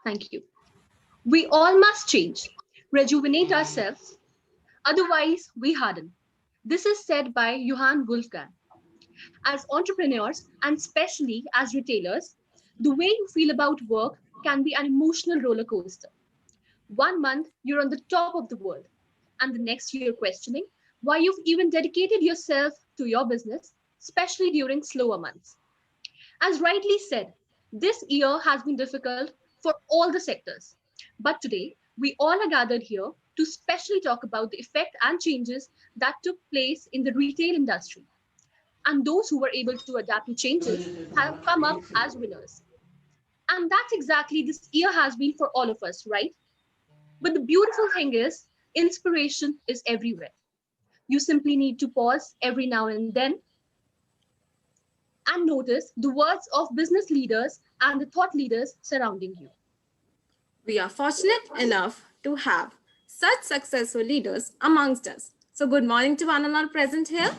Thank you. We all must change, rejuvenate ourselves, otherwise we harden. This is said by Johann Wolfgang. As entrepreneurs, and especially as retailers, the way you feel about work can be an emotional roller coaster. One month, you're on the top of the world, and the next you're questioning why you've even dedicated yourself to your business, especially during slower months. As rightly said, this year has been difficult for all the sectors. But today, we all are gathered here to specially talk about the effect and changes that took place in the retail industry. And those who were able to adapt to changes have come up as winners. And that's exactly this year has been for all of us, right? But the beautiful thing is, inspiration is everywhere. You simply need to pause every now and then and notice the words of business leaders and the thought leaders surrounding you. We are fortunate enough to have such successful leaders amongst us. So good morning to one and all present here.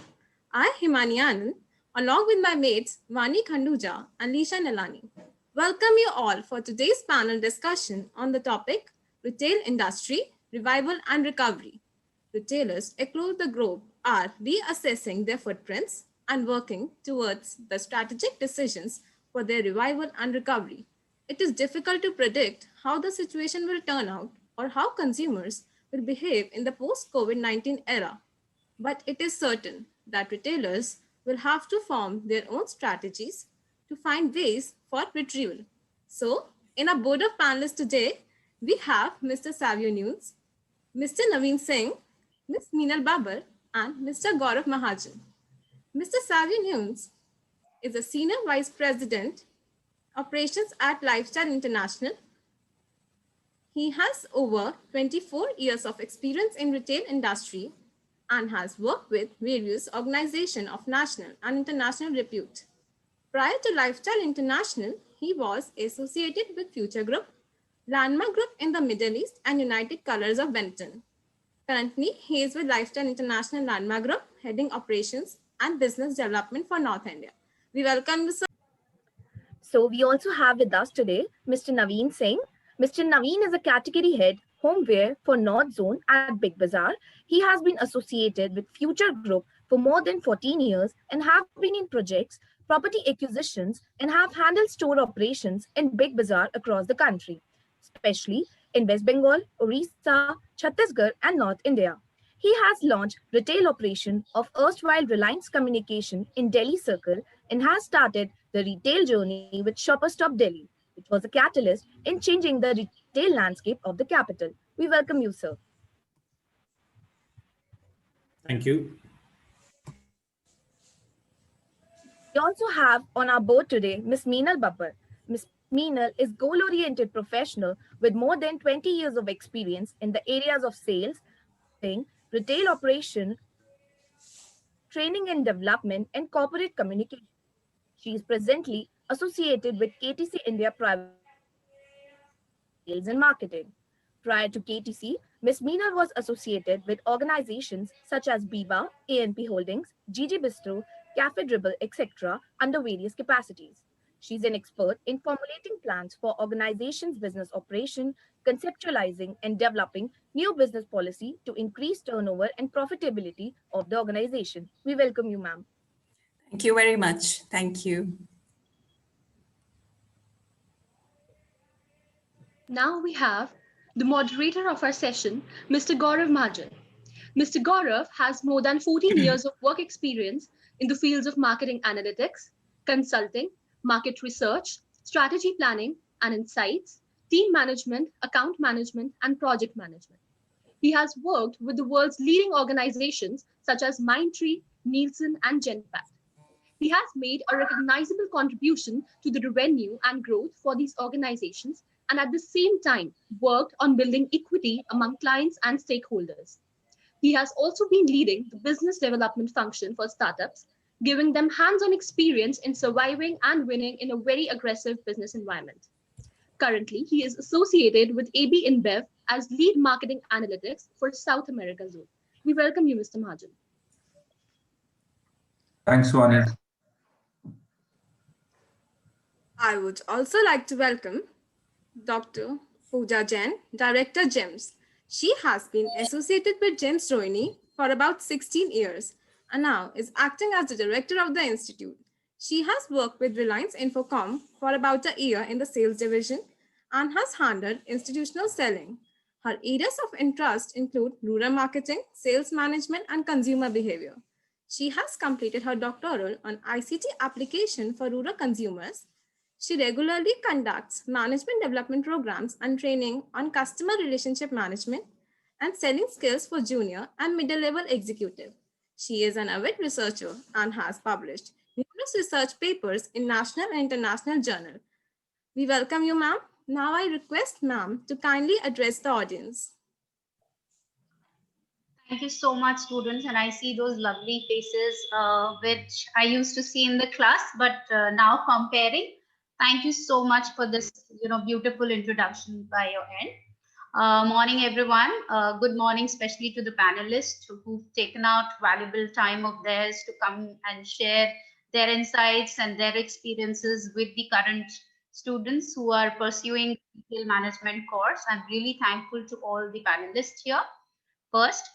I, Himani Anand, along with my mates Vani Khanduja and Lisha Nilani, welcome you all for today's panel discussion on the topic Retail Industry, Revival and Recovery. Retailers across the globe are reassessing their footprints and working towards the strategic decisions for their revival and recovery. It is difficult to predict how the situation will turn out or how consumers will behave in the post COVID-19 era. But it is certain that retailers will have to form their own strategies to find ways for retrieval. So, in our board of panelists today, we have Mr. Savio Nunes, Mr. Naveen Singh, Ms. Meenal Babar, and Mr. Gaurav Mahajan. Mr. Savio Nunes is a Senior Vice President, Operations at Lifestyle International. He has over 24 years of experience in retail industry and has worked with various organizations of national and international repute. Prior to Lifestyle International, he was associated with Future Group, Landmark Group in the Middle East, and United Colors of Benetton. Currently, he is with Lifestyle International Landmark Group, heading operations and business development for North India. We welcome Mr. So we also have with us today Mr. Naveen Singh. Mr. Naveen is a category head homeware for North Zone at Big Bazaar. He has been associated with Future Group for more than 14 years and have been in projects, property acquisitions, and have handled store operations in Big Bazaar across the country, especially in West Bengal, Orissa, Chhattisgarh, and North India. He has launched retail operation of erstwhile Reliance Communication in Delhi Circle and has started the retail journey with Shoppers Stop Delhi, which was a catalyst in changing the retail landscape of the capital. We welcome you, sir. Thank you. We also have on our board today Ms. Meenal Babbar. Ms. Meenal is goal-oriented professional with more than 20 years of experience in the areas of sales, marketing, retail operation, training and development, and corporate communication. She is presently associated with KTC India Private Sales and Marketing. Prior to KTC, Ms. Meena was associated with organizations such as Biba, ANP Holdings, Gigi Bistro, Cafe Dribble, etc. under various capacities. She's an expert in formulating plans for organizations' business operation, conceptualizing and developing new business policy to increase turnover and profitability of the organization. We welcome you, ma'am. Thank you very much. Thank you. Now we have the moderator of our session, Mr. Gaurav Mahajan. Mr. Gaurav has more than 14 years of work experience in the fields of marketing analytics, consulting, market research, strategy planning and insights, team management, account management, and project management. He has worked with the world's leading organizations such as Mindtree, Nielsen, and Genpact. He has made a recognizable contribution to the revenue and growth for these organizations and at the same time worked on building equity among clients and stakeholders. He has also been leading the business development function for startups, giving them hands-on experience in surviving and winning in a very aggressive business environment. Currently, he is associated with AB InBev as lead marketing analytics for South America zone. We welcome you, Mr. Mahajan. Thanks, Vani. I would also like to welcome Dr. Pooja Jain, Director GEMS. She has been associated with GEMS Rohini for about 16 years and now is acting as the director of the institute. She has worked with Reliance Infocom for about a year in the sales division and has handled institutional selling. Her areas of interest include rural marketing, sales management, and consumer behavior. She has completed her doctoral on ICT application for rural consumers. She regularly conducts management development programs and training on customer relationship management and selling skills for junior and middle level executive. She is an avid researcher and has published numerous research papers in national and international journals. We welcome you, ma'am. Now I request ma'am to kindly address the audience. Thank you so much, students. And I see those lovely faces, which I used to see in the class, but now comparing. Thank you so much for this, beautiful introduction by your end. Morning, everyone. Good morning, especially to the panelists who've taken out valuable time of theirs to come and share their insights and their experiences with the current students who are pursuing retail management course. I'm really thankful to all the panelists here. First,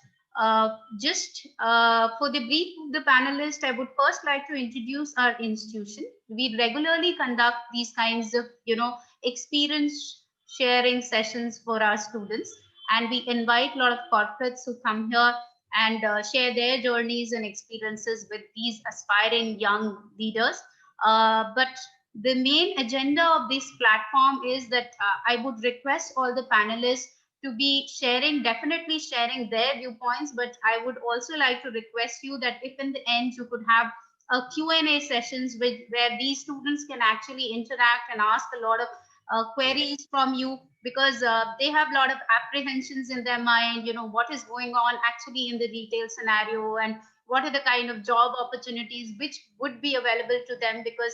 just for the brief of the panelists, I would first like to introduce our institution. We regularly conduct these kinds of, experience sharing sessions for our students, and we invite a lot of corporates who come here and share their journeys and experiences with these aspiring young leaders. But the main agenda of this platform is that I would request all the panelists to be definitely sharing their viewpoints, but I would also like to request you that if in the end you could have a Q&A sessions where these students can actually interact and ask a lot of queries from you, because they have a lot of apprehensions in their mind, what is going on actually in the retail scenario and what are the kind of job opportunities which would be available to them, because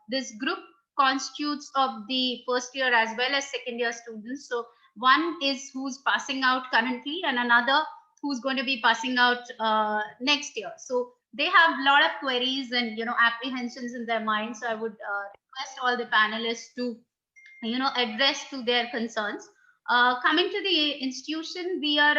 this group constitutes of the first year as well as second year students. So one is who's passing out currently and another who's going to be passing out next year. So they have a lot of queries and apprehensions in their mind. So I would request all the panelists to address to their concerns. Coming to the institution, we are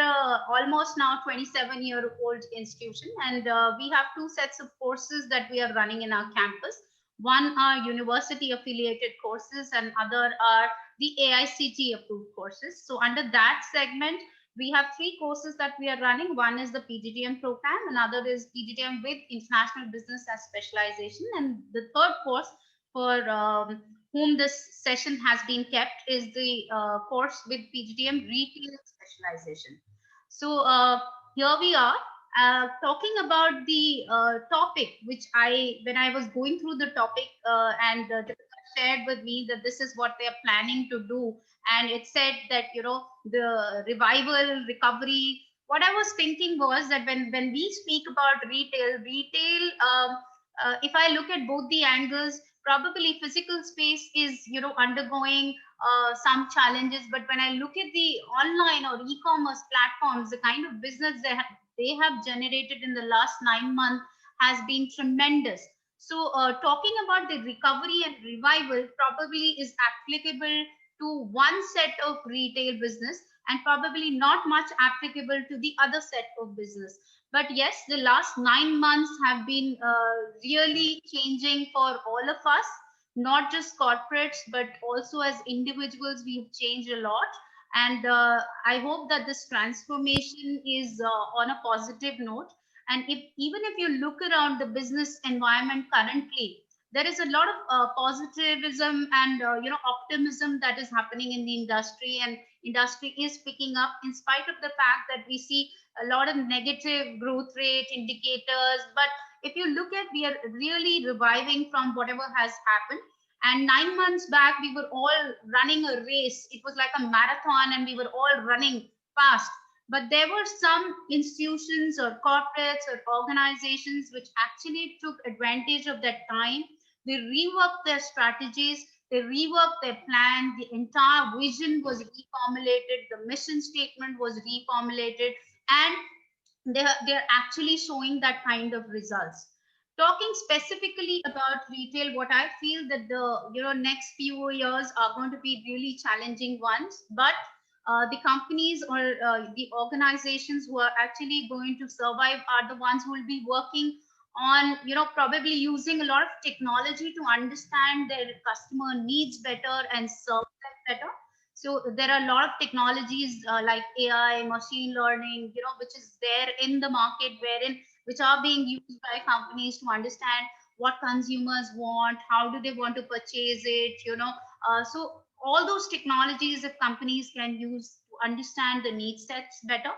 almost now 27-year-old institution, and we have two sets of courses that we are running in our campus. One are university affiliated courses and other are the AICT approved courses. So under that segment, we have three courses that we are running. One is the PGDM program, another is PGDM with international business as specialization, and the third course for whom this session has been kept is the course with PGDM retail specialization. So here we are talking about the topic, which when I was going through the topic and shared with me that this is what they are planning to do, and it said that the revival recovery. What I was thinking was that when we speak about retail, if I look at both the angles, probably physical space is undergoing some challenges, but when I look at the online or e-commerce platforms, the kind of business they have generated in the last 9 months has been tremendous. So talking about the recovery and revival probably is applicable to one set of retail business and probably not much applicable to the other set of business. But yes, the last 9 months have been really changing for all of us, not just corporates, but also as individuals, we've changed a lot. And I hope that this transformation is on a positive note. And even if you look around the business environment currently, there is a lot of positivism and optimism that is happening in the industry, and industry is picking up in spite of the fact that we see a lot of negative growth rate indicators. But if you look at, we are really reviving from whatever has happened. And 9 months back, we were all running a race. It was like a marathon and we were all running fast. But there were some institutions or corporates or organizations which actually took advantage of that time. They reworked their strategies, they reworked their plan, the entire vision was reformulated, the mission statement was reformulated, and they're actually showing that kind of results. Talking specifically about retail, what I feel that the next few years are going to be really challenging ones, but the companies or the organizations who are actually going to survive are the ones who will be working on probably using a lot of technology to understand their customer needs better and serve them better. So there are a lot of technologies like AI, machine learning, which is there in the market, wherein which are being used by companies to understand what consumers want, how do they want to purchase it, so all those technologies if companies can use to understand the need sets better.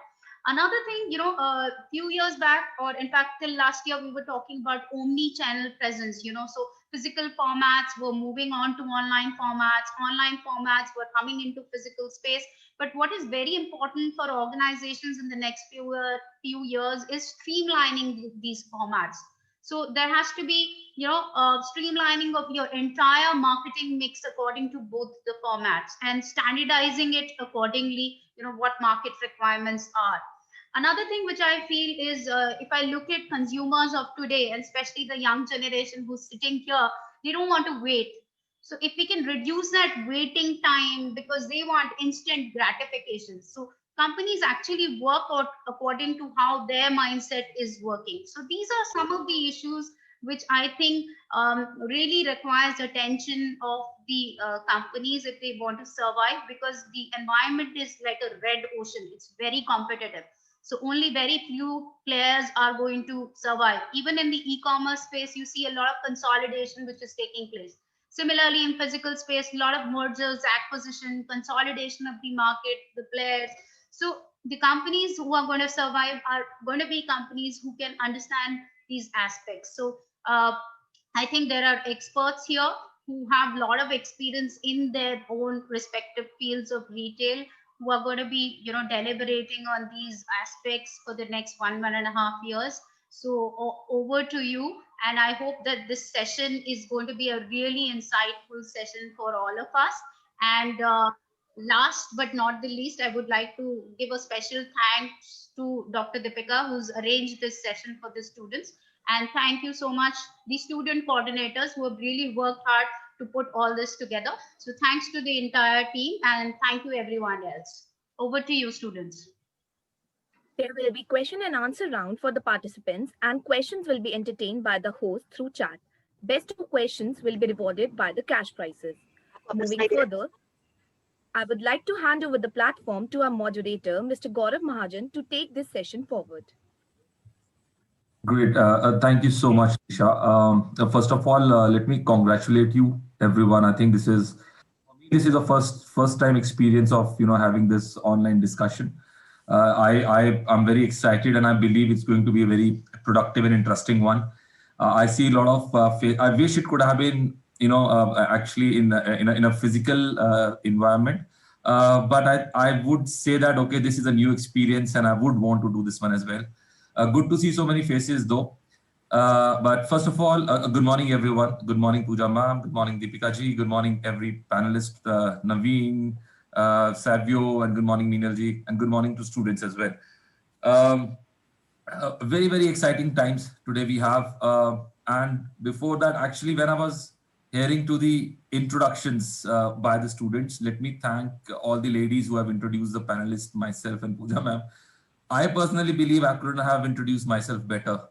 Another thing, a few years back, or in fact till last year, we were talking about omni-channel presence, so physical formats were moving on to online formats were coming into physical space. But what is very important for organizations in the next few years is streamlining these formats. So there has to be, streamlining of your entire marketing mix according to both the formats and standardizing it accordingly, what market requirements are. Another thing which I feel is if I look at consumers of today, and especially the young generation who's sitting here, they don't want to wait. So if we can reduce that waiting time because they want instant gratification. So companies actually work out according to how their mindset is working. So these are some of the issues which I think really requires attention of the companies if they want to survive, because the environment is like a red ocean. It's very competitive. So only very few players are going to survive. Even in the e-commerce space, you see a lot of consolidation which is taking place. Similarly, in physical space, a lot of mergers, acquisition, consolidation of the market, the players. So the companies who are going to survive are going to be companies who can understand these aspects. So I think there are experts here who have a lot of experience in their own respective fields of retail, who are going to be, deliberating on these aspects for the next 1.5 years. So over to you. And I hope that this session is going to be a really insightful session for all of us. And last but not the least, I would like to give a special thanks to Dr. Deepika, who's arranged this session for the students. And thank you so much, the student coordinators who have really worked hard to put all this together. So thanks to the entire team, and thank you everyone else. Over to you, students. There will be question and answer round for the participants, and questions will be entertained by the host through chat. Best of questions will be rewarded by the cash prizes. Moving further, I would like to hand over the platform to our moderator, Mr. Gaurav Mahajan, to take this session forward. Great. Thank you so much, Isha. First of all, let me congratulate you, everyone. I think this is a first time experience of having this online discussion. I'm very excited, and I believe it's going to be a very productive and interesting one. I see a lot of. I wish it could have been actually in a physical environment. But I would say that okay, this is a new experience, and I would want to do this one as well. Good to see so many faces though. But first of all, good morning everyone. Good morning Pooja ma'am. Good morning Deepika ji. Good morning every panelist, Naveen, Savio, and good morning Meenal ji, and good morning to students as well. Very exciting times today we have. And before that, actually, when I was hearing to the introductions by the students, let me thank all the ladies who have introduced the panelists, myself and Pooja ma'am. I personally believe I couldn't have introduced myself better.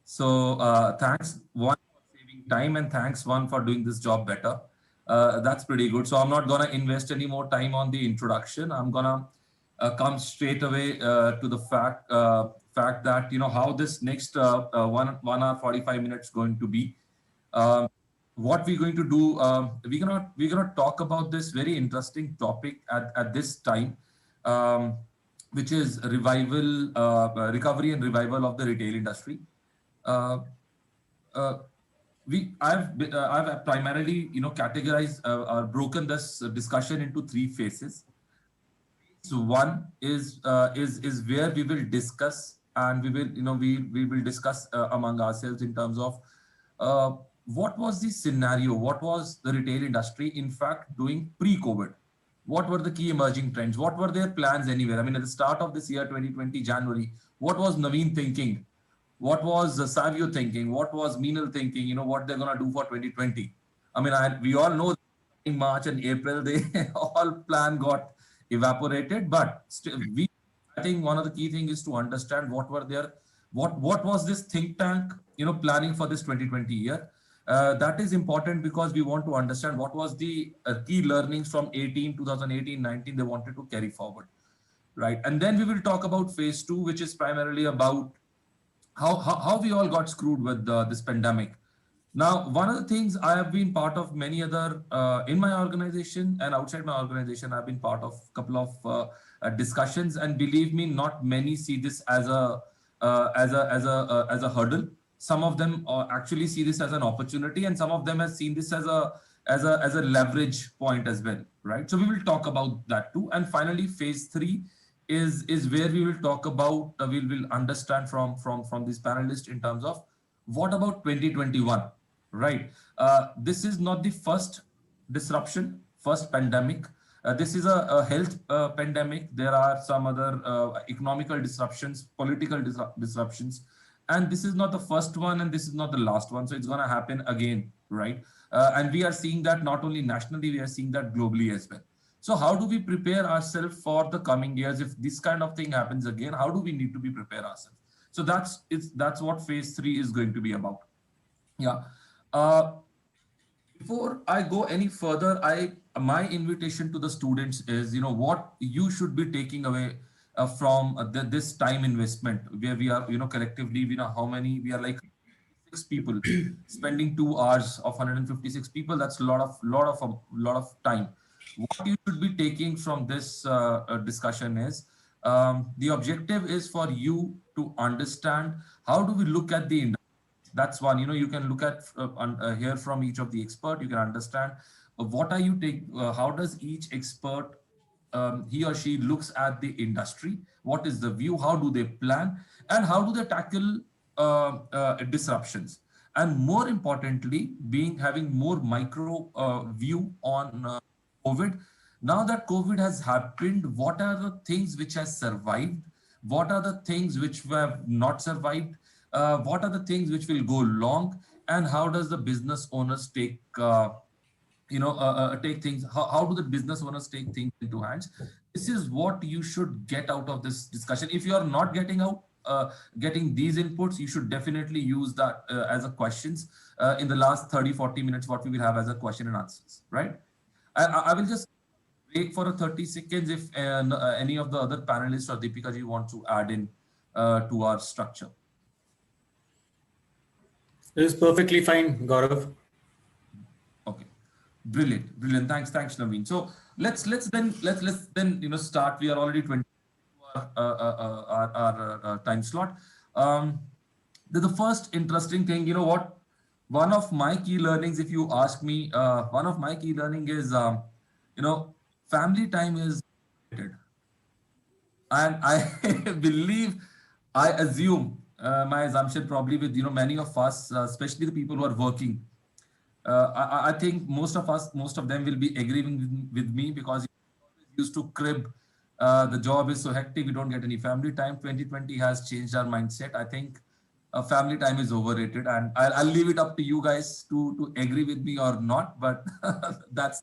So thanks one for saving time, and thanks one for doing this job better. That's pretty good. So I'm not gonna invest any more time on the introduction. I'm gonna come straight away to the fact that how this next 1 hour 45 minutes going to be. What we're going to do, we're gonna talk about this very interesting topic at this time. Which is recovery and revival of the retail industry. I've primarily categorized or broken this discussion into 3 phases. So one is where we will discuss, and we will discuss among ourselves in terms of what was the scenario, what was the retail industry in fact doing pre-COVID. What were the key emerging trends? What were their plans anywhere? I mean, at the start of this year, 2020, January, what was Naveen thinking? what was Savio thinking, what was Meenal thinking, you know, what they're going to do for 2020. I mean, we all know in March and April, they all plan got evaporated, but still, I think one of the key things is to understand what was this think tank, you know, planning for this 2020 year. That is important because we want to understand what was the key learnings from 2018, 19 they wanted to carry forward, right? And then we will talk about phase two, which is primarily about how we all got screwed with this pandemic. Now, one of the things I have been part of many other in my organization and outside my organization, I've been part of a couple of discussions, and believe me, not many see this as a hurdle. Some of them actually see this as an opportunity, and some of them have seen this as a leverage point as well, right? So we will talk about that too. And finally, phase three is where we will talk about we will understand from these panelists in terms of what about 2021, right? This is not the first disruption, first pandemic. This is a health pandemic. There are some other economical disruptions, political disruptions, and this is not the first one, and this is not the last one. So it's going to happen again, right? And we are seeing that not only nationally, we are seeing that globally as well. So how do we prepare ourselves for the coming years? If this kind of thing happens again, how do we need to be prepared ourselves? So that's what phase three is going to be about. Yeah. Before I go any further, my invitation to the students is, you know, what you should be taking away from this time investment where we are, you know, collectively, we know how many, we are like 6 people spending 2 hours of 156 people. That's a lot of time. What you should be taking from this discussion is the objective is for you to understand how do we look at the industry. That's one, you know, you can look at hear from each of the expert. You can understand what are you take, how does each expert he or she looks at the industry, what is the view, how do they plan, and how do they tackle disruptions, and more importantly, having more micro view on COVID. Now that COVID has happened, what are the things which has survived? What are the things which have not survived? What are the things which will go long? And how does the business owners take, take things? How do the business owners take things into hands? This is what you should get out of this discussion. If you are not getting these inputs, you should definitely use that as a questions in the last 30-40 minutes, what we will have as a question and answers, right? I will just break for 30 seconds if any of the other panelists or Deepika ji want to add in to our structure. It is perfectly fine, Gaurav. Okay, brilliant. Thanks, Naveen. So let's then start. We are already 20 our time slot. The first interesting thing, you know what? One of my key learnings, if you ask me, one of my key learning is, family time is limited. And I believe, I assume, my assumption probably with, many of us, especially the people who are working, I think most of them will be agreeing with me, because used to crib, the job is so hectic, we don't get any family time. 2020 has changed our mindset. I think family time is overrated, and I'll leave it up to you guys to agree with me or not, but that's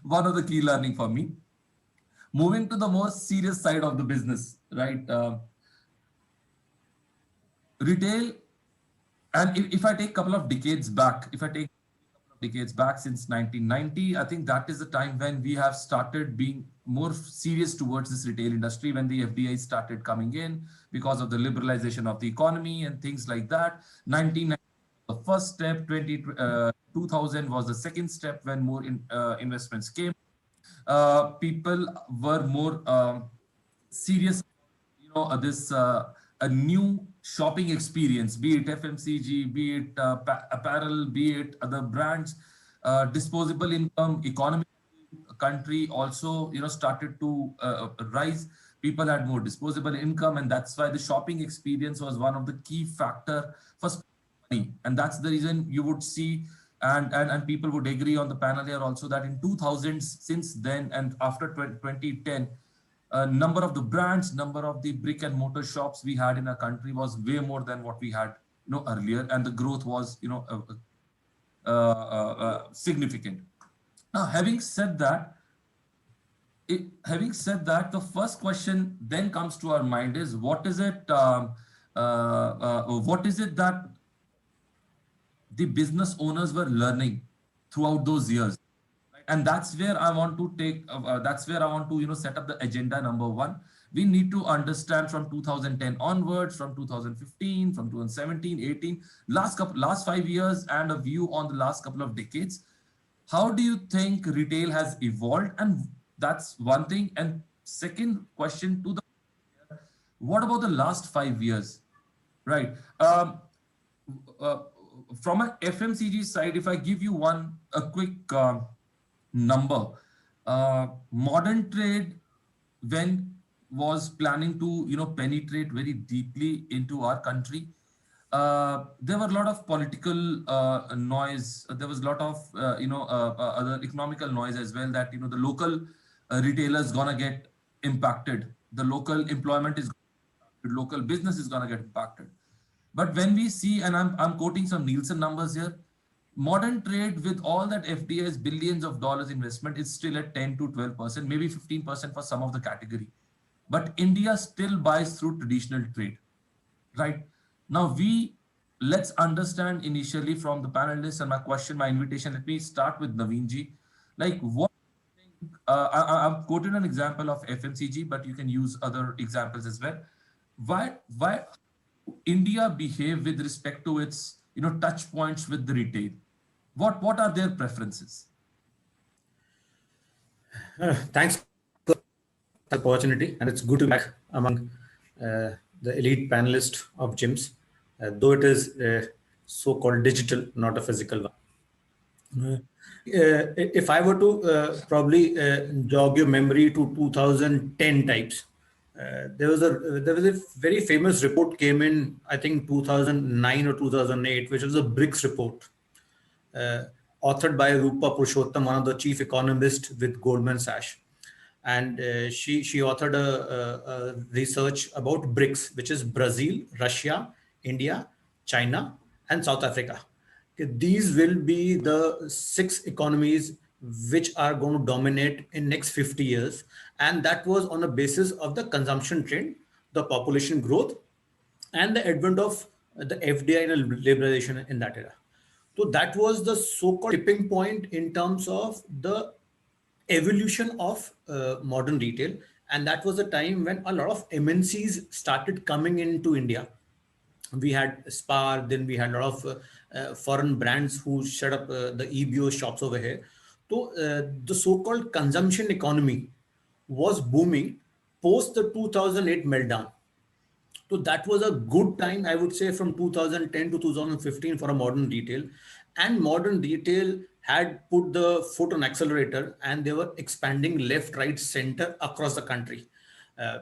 one of the key learning for me. Moving to the more serious side of the business, right? Retail, and if I take a couple of decades back, since 1990, I think that is the time when we have started being more serious towards this retail industry, when the FDI started coming in because of the liberalization of the economy and things like that. 1990 the first step, 2000 was the second step, when more investments came. People were more serious, a new shopping experience, be it FMCG, be it apparel, be it other brands, disposable income, economy, country also, started to rise. People had more disposable income, and that's why the shopping experience was one of the key factor for money. And that's the reason you would see, and people would agree on the panel here also, that in 2000s, since then and after 2010, Number of the brands, number of the brick and mortar shops we had in our country was way more than what we had, earlier, and the growth was, significant. Now, having said that, the first question then comes to our mind is what is it that the business owners were learning throughout those years? And that's where I want to set up the agenda. Number one, we need to understand from 2010 onwards, from 2015, from 2017, 18, last 5 years, and a view on the last couple of decades. How do you think retail has evolved? And that's one thing. And second question to the, what about the last 5 years, right? From an FMCG side, if I give you a quick number, modern trade, when was planning to penetrate very deeply into our country, there were a lot of political noise. There was a lot of other economical noise as well, that the local retailers gonna get impacted, the local employment is, local business is gonna get impacted. But when we see, and I'm quoting some Nielsen numbers here, modern trade with all that FDI's billions of dollars investment is still at 10 to 12%, maybe 15% for some of the category. But India still buys through traditional trade, right? Now let's understand initially from the panelists, and my invitation, let me start with Naveen ji. Like what, I've quoted an example of FMCG, but you can use other examples as well. Why India behave with respect to its touch points with the retail? What are their preferences? Thanks for the opportunity, and it's good to be back among the elite panelists of gyms, though it is so-called digital, not a physical one. If I were to probably jog your memory to 2010 types, there was a very famous report came in, I think 2009 or 2008, which was a BRICS report, authored by Rupa Purushottam, one of the chief economists with Goldman Sachs. And she authored a research about BRICS, which is Brazil, Russia, India, China, and South Africa. These will be the 6 economies which are going to dominate in next 50 years. And that was on a basis of the consumption trend, the population growth, and the advent of the FDI and liberalization in that era. So that was the so-called tipping point in terms of the evolution of modern retail. And that was a time when a lot of MNCs started coming into India. We had Spar, then we had a lot of foreign brands who set up the EBO shops over here. So the so-called consumption economy was booming post the 2008 meltdown. So that was a good time, I would say, from 2010 to 2015 for a modern retail. And modern retail had put the foot on accelerator, and they were expanding left, right, center across the country.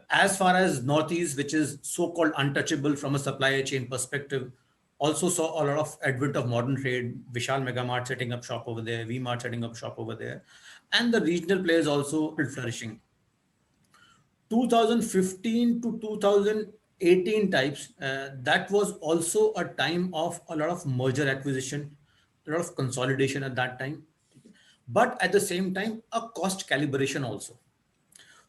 As far as Northeast, which is so-called untouchable from a supply chain perspective, also saw a lot of advent of modern trade. Vishal Megamart setting up shop over there, V-Mart setting up shop over there, and the regional players also flourishing. 2015 to 2018 types, that was also a time of a lot of merger acquisition, a lot of consolidation at that time, but at the same time, a cost calibration also.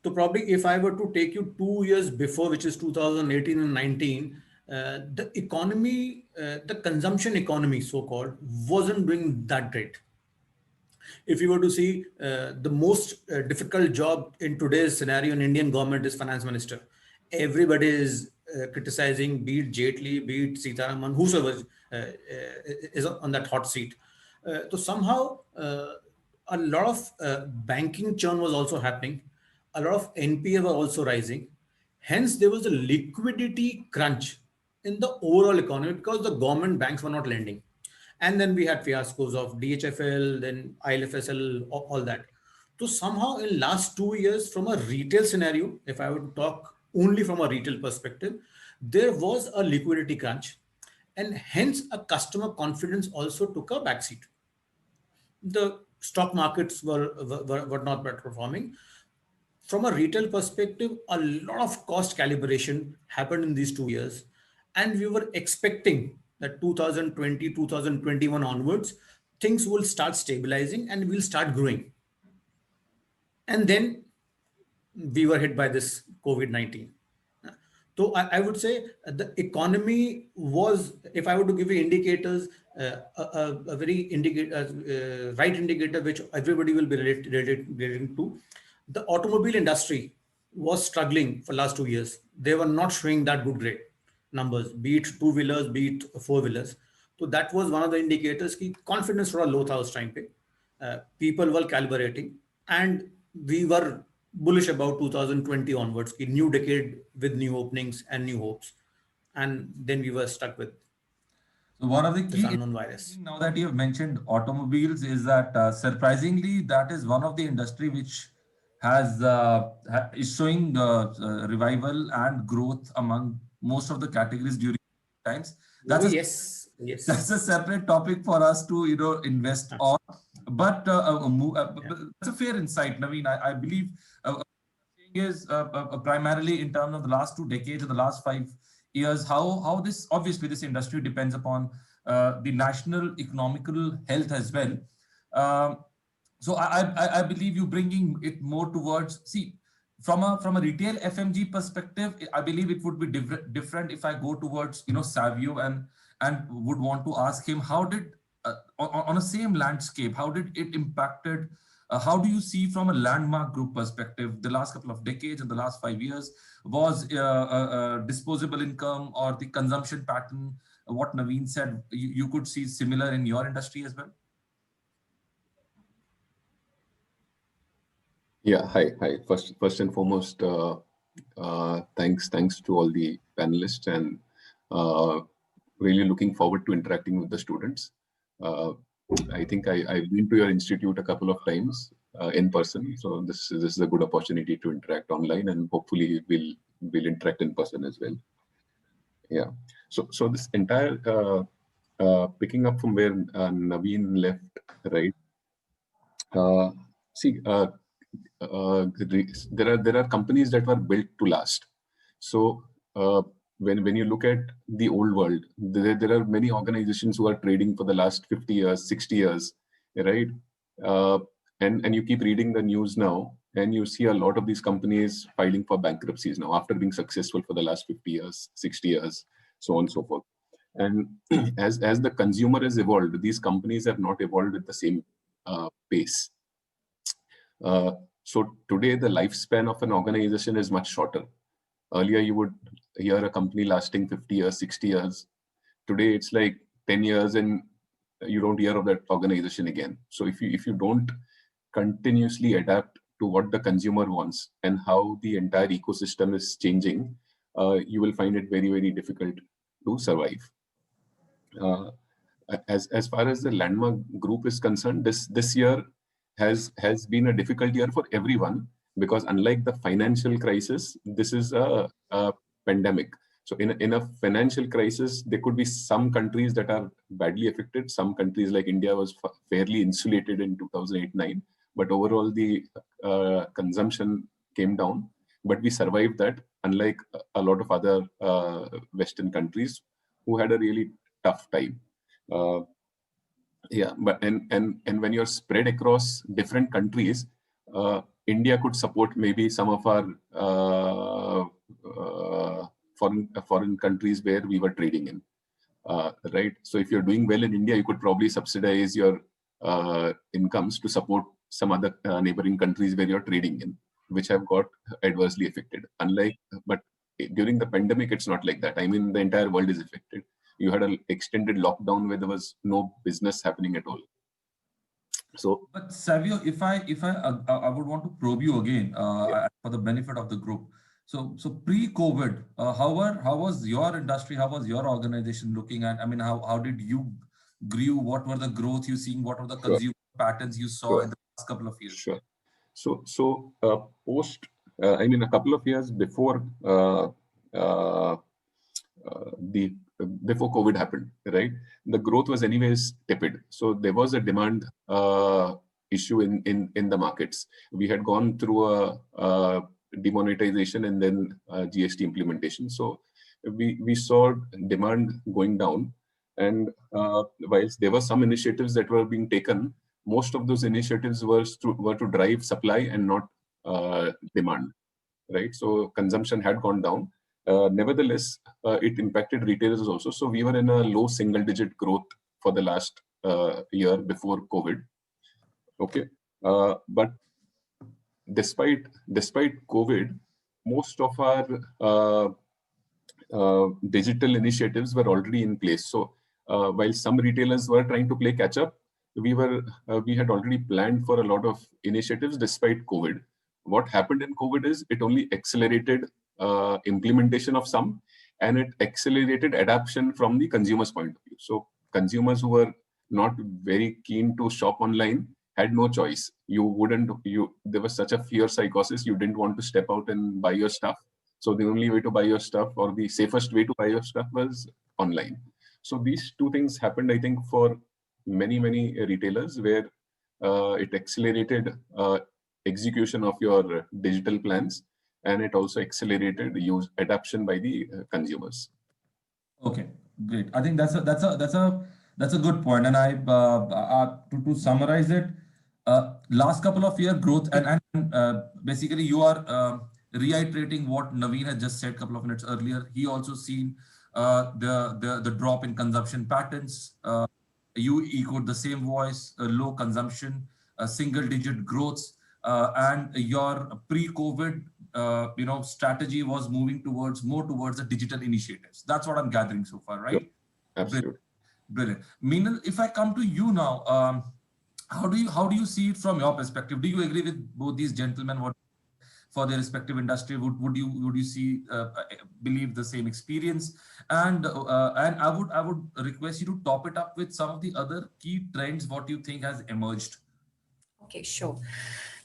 So probably if I were to take you 2 years before, which is 2018 and 19, the economy, the consumption economy, so-called, wasn't doing that great. If you were to see the most difficult job in today's scenario in Indian government is finance minister. Everybody is criticizing, be it Jaitley, be it Sitharaman, whosoever is on that hot seat. So somehow a lot of banking churn was also happening. A lot of NPA were also rising. Hence, there was a liquidity crunch in the overall economy because the government banks were not lending. And then we had fiascos of DHFL, then ILFSL, all that. So somehow in last 2 years, from a retail scenario, if I were to talk only from a retail perspective, there was a liquidity crunch, and hence a customer confidence also took a backseat. The stock markets were not better performing. from a retail perspective, a lot of cost calibration happened in these 2 years. And we were expecting that 2020, 2021 onwards, things will start stabilizing and will start growing. And then we were hit by this COVID-19. So I would say the economy was, if I were to give you indicators, a very right indicator which everybody will be relating to, the automobile industry was struggling for last 2 years. They were not showing that good great numbers, be it two-wheelers, be it four-wheelers. So that was one of the indicators कि confidence थोड़ा low था उस time पे. People were calibrating, and we were bullish about 2020 onwards, ki new decade with new openings and new hopes. And then we were stuck with So one of the this key unknown virus. now that you have mentioned automobiles is that surprisingly that is one of the industry which has is showing revival and growth among most of the categories during times. That's Oh, a, yes, yes. that's a separate topic for us to invest on. But that's a fair insight, Naveen. I believe is primarily in terms of the last 2 decades or the last 5 years, how this, obviously this industry depends upon the national economical health as well. So I believe you bringing it more towards, see, from a retail FMG perspective, I believe it would be different if I go towards Savio and would want to ask him how did on a same landscape, how did it impacted? How do you see from a Landmark Group perspective, the last couple of decades and the last 5 years, was disposable income or the consumption pattern, what Naveen said, you could see similar in your industry as well? Yeah, hi. First and foremost, thanks to all the panelists, and really looking forward to interacting with the students. I think I've been to your institute a couple of times in person, so this is a good opportunity to interact online, and hopefully we'll interact in person as well. Yeah. So this entire picking up from where Naveen left, right? See, there are companies that were built to last. So when you look at the old world, there are many organizations who are trading for the last 50 years, 60 years, right? And you keep reading the news now, and you see a lot of these companies filing for bankruptcies now after being successful for the last 50 years, 60 years, so on and so forth. And as the consumer has evolved, these companies have not evolved at the same pace. So today, the lifespan of an organization is much shorter. Earlier, you would hear a company lasting 50 years, 60 years. Today, it's like 10 years and you don't hear of that organization again. So if you don't continuously adapt to what the consumer wants and how the entire ecosystem is changing, you will find it very, very difficult to survive. As far as the Landmark Group is concerned, this year has been a difficult year for everyone, because unlike the financial crisis, this is a pandemic. So in a financial crisis, there could be some countries that are badly affected. Some countries like India was fairly insulated in 2008-9, but overall the consumption came down. But we survived that, unlike a lot of other Western countries who had a really tough time. Yeah, but and when you're spread across different countries, India could support maybe some of our foreign countries where we were trading in, right? So if you're doing well in India, you could probably subsidize your incomes to support some other neighboring countries where you're trading in, which have got adversely affected. But during the pandemic, it's not like that. I mean, the entire world is affected. You had an extended lockdown where there was no business happening at all. So, but Savio, if I would want to probe you again for the benefit of the group. So pre-COVID, how was your industry? How was your organization looking at? I mean, how did you grew? What were the growth you seeing? What were the consumer patterns you saw in the last couple of years? Sure. So post, I mean, a couple of years before before COVID happened, right? The growth was anyways tepid. So there was a demand issue in the markets. We had gone through a demonetization and then GST implementation. So we saw demand going down. And whilst there were some initiatives that were being taken, most of those initiatives were to drive supply and not demand, right? So consumption had gone down. Nevertheless, it impacted retailers also. So we were in a low single-digit growth for the last year before COVID. Okay, but despite COVID, most of our digital initiatives were already in place. So while some retailers were trying to play catch up, we had already planned for a lot of initiatives despite COVID. What happened in COVID is it only accelerated implementation of some, and it accelerated adoption from the consumer's point of view. So consumers who were not very keen to shop online had no choice. There was such a fear psychosis. You didn't want to step out and buy your stuff. So the only way to buy your stuff, or the safest way to buy your stuff, was online. So these two things happened, I think, for many retailers, where it accelerated execution of your digital plans, and it also accelerated adoption by the consumers. Okay, great. I think that's a good point. And to summarize it, last couple of year growth, and basically you are reiterating what Naveen had just said a couple of minutes earlier. He also seen the drop in consumption patterns. You echoed the same voice, low consumption, single-digit growths, and your pre-COVID strategy was moving more towards the digital initiatives. That's what I'm gathering so far, right? Yep, absolutely. Brilliant. Meenal, if I come to you now, how do you see it from your perspective? Do you agree with both these gentlemen what for their respective industry? Would you see believe the same experience? And I would request you to top it up with some of the other key trends what you think has emerged. Okay, sure.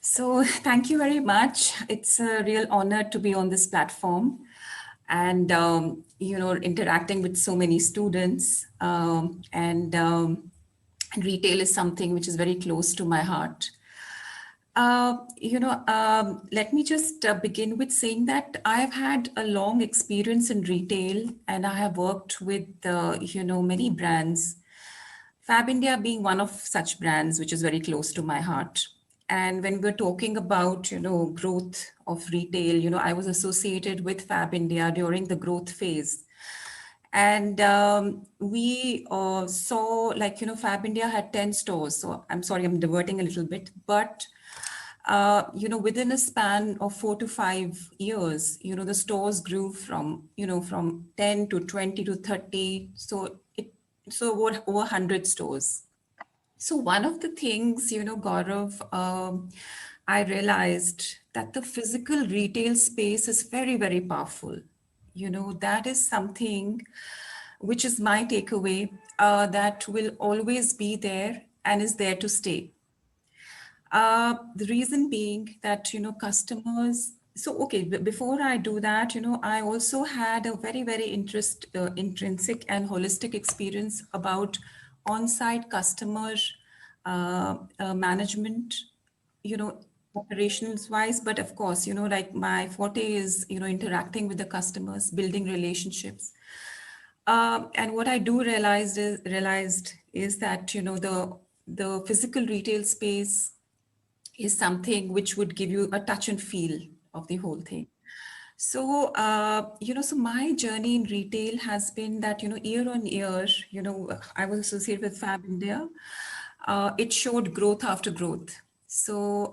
So thank you very much. It's a real honor to be on this platform and interacting with so many students. Retail is something which is very close to my heart. Let me just begin with saying that I've had a long experience in retail, and I have worked with many brands, Fab India being one of such brands which is very close to my heart. And when we're talking about growth of retail, I was associated with Fab India during the growth phase. And we saw Fab India had 10 stores. So I'm sorry, I'm diverting a little bit, but within a span of 4 to 5 years, the stores grew from 10 to 20 to 30. So over 100 stores. So one of the things, Gaurav, I realized that the physical retail space is very, very powerful. That is something which is my takeaway, that will always be there and is there to stay. The reason being that, customers, so, okay, before I do that, I also had a very, very intrinsic and holistic experience about on-site customer management, operations wise, but of course, my forte is, interacting with the customers, building relationships. And what I do realized is that, the physical retail space is something which would give you a touch and feel of the whole thing. So, so my journey in retail has been that, year on year, I was associated with Fab India. It showed growth after growth. So,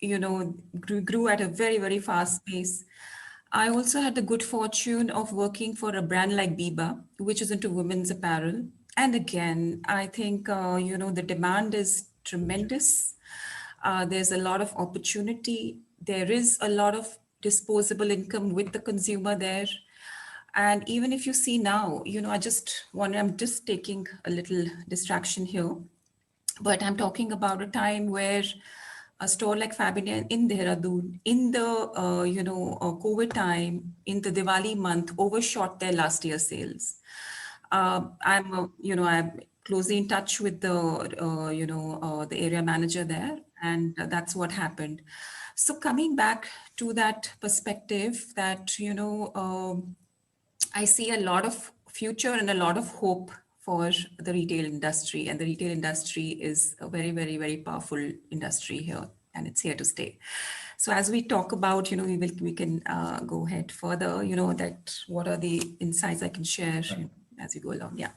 grew at a very, very fast pace. I also had the good fortune of working for a brand like Biba, which is into women's apparel. And again, I think, the demand is tremendous. There's a lot of opportunity. There is a lot of disposable income with the consumer there. And even if you see now, I'm just taking a little distraction here, but I'm talking about a time where a store like Fab India in Dehradun, in the COVID time, in the Diwali month, overshot their last year's sales. I'm closely in touch with the the area manager there, and that's what happened. So coming back to that perspective, that I see a lot of future and a lot of hope for the retail industry, and the retail industry is a very, very, very powerful industry here, and it's here to stay. So as we talk about, we can go ahead further, that what are the insights I can share as we go along. Yeah.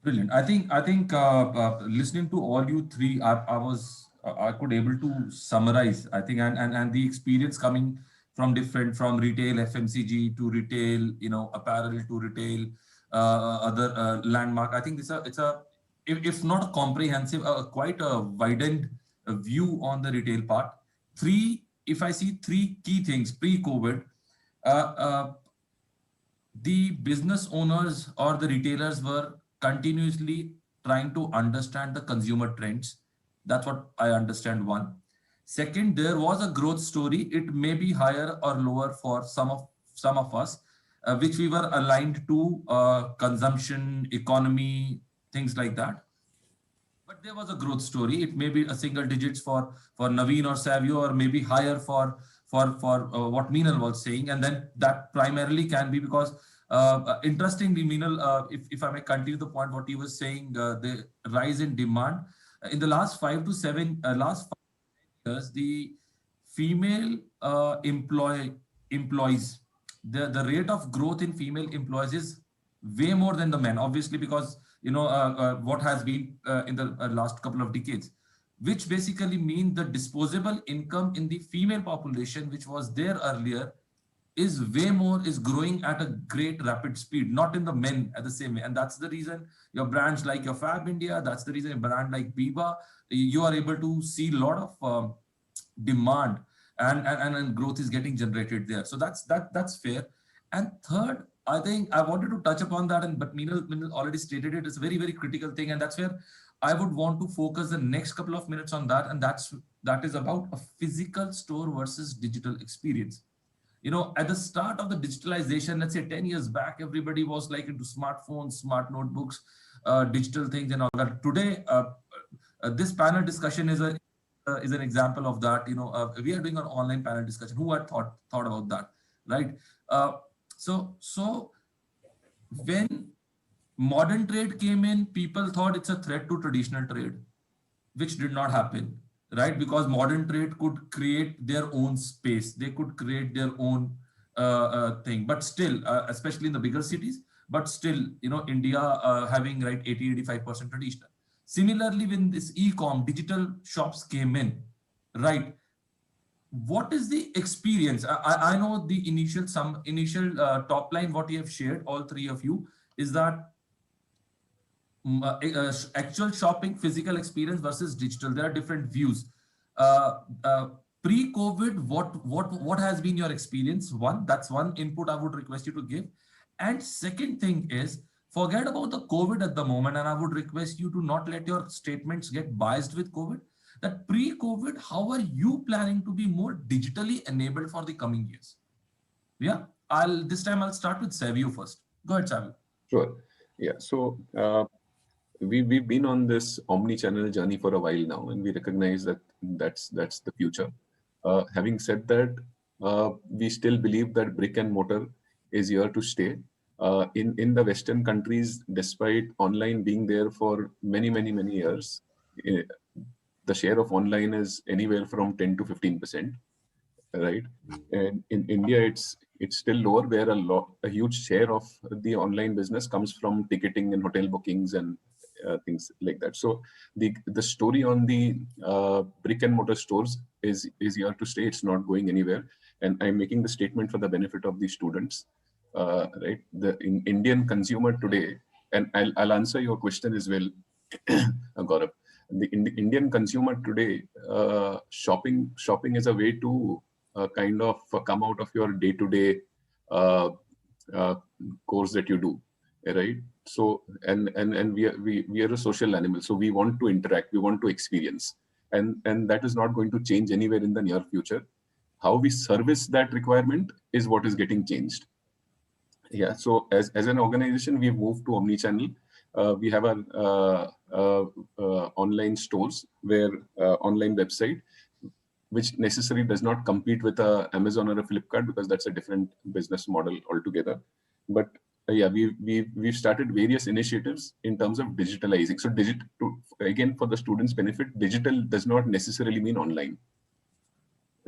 Brilliant. I think listening to all you three, I could able to summarize, I think, and the experience coming from retail FMCG to retail, apparel to retail, other landmark. I think it's a if not a comprehensive, quite a widened view on the retail part. If I see three key things pre-COVID, the business owners or the retailers were continuously trying to understand the consumer trends. That's what I understand. One. Second, there was a growth story. It may be higher or lower for some of us, which we were aligned to consumption, economy, things like that. But there was a growth story. It may be a single digits for Naveen or Savio, or maybe higher for what Meenal was saying. And then that primarily can be because, interestingly, Meenal, if I may continue the point, what he was saying, the rise in demand in the last 5 years, the female employees, the rate of growth in female employees is way more than the men, obviously, because what has been in the last couple of decades, which basically mean the disposable income in the female population, which was there earlier, is way more, is growing at a great rapid speed, not in the men at the same way. And that's the reason your brands like your Fab India, that's the reason a brand like Biba, you are able to see a lot of demand and growth is getting generated there. So that's fair. And third, I think I wanted to touch upon that, but Meenal already stated it. It's a very, very critical thing, and that's where I would want to focus the next couple of minutes on that, and that is about a physical store versus digital experience. At the start of the digitalization, let's say 10 years back, everybody was like into smartphones, smart notebooks, digital things, and all that. Today, this panel discussion is an example of that. We are doing an online panel discussion. Who had thought about that, right? So when modern trade came in, people thought it's a threat to traditional trade, which did not happen, right? Because modern trade could create their own space. They could create their own thing, but still, especially in the bigger cities, but still, India having 80-85% traditional. Similarly, when this e-com digital shops came in, right? What is the experience? I know the initial top line, what you have shared, all three of you, is that actual shopping, physical experience versus digital. There are different views. Pre-COVID, what has been your experience? That's one input I would request you to give. And second thing is, forget about the COVID at the moment, and I would request you to not let your statements get biased with COVID. That pre-COVID, how are you planning to be more digitally enabled for the coming years? Yeah, this time I'll start with Savio first. Go ahead, Savio. Sure. Yeah. So we've been on this omni-channel journey for a while now, and we recognize that that's the future. Having said that, we still believe that brick and mortar is here to stay. In the Western countries, despite online being there for many years, the share of online is anywhere from 10 to 15%, right? And in India, it's still lower, where a huge share of the online business comes from ticketing and hotel bookings and things like that. So the story on the brick and mortar stores is here to stay. It's not going anywhere. And I'm making the statement for the benefit of the students, right? The Indian consumer today, and I'll answer your question as well, Gaurav. The Indian consumer today, shopping is a way to kind of come out of your day-to-day course that you do, right? So and we are a social animal, so we want to interact, we want to experience, and that is not going to change anywhere in the near future. How we service that requirement is what is getting changed. Yeah. So as an organization, we've moved to omni-channel. we have our online stores where online website, which necessarily does not compete with a Amazon or a Flipkart because that's a different business model altogether. But yeah, we've started various initiatives in terms of digitalizing. So again, for the students' benefit, digital does not necessarily mean online,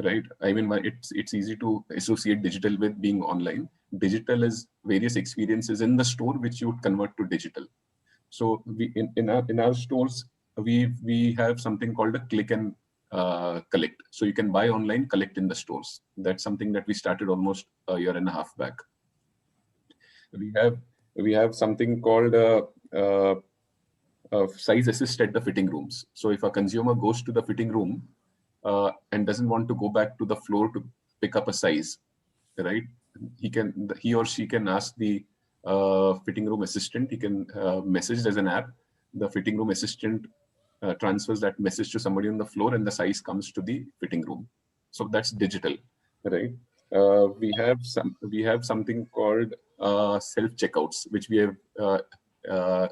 right? I mean, it's easy to associate digital with being online. Digital is various experiences in the store which you would convert to digital. So we in our stores we have something called a click and collect. So you can buy online, collect in the stores. That's something that we started almost a year and a half back. We have something called size assist at the fitting rooms. So if a consumer goes to the fitting room and doesn't want to go back to the floor to pick up a size, right? He or she can ask the fitting room assistant. He can message as an app. The fitting room assistant transfers that message to somebody on the floor, and the size comes to the fitting room. So that's digital, right? We have something called self checkouts, which we have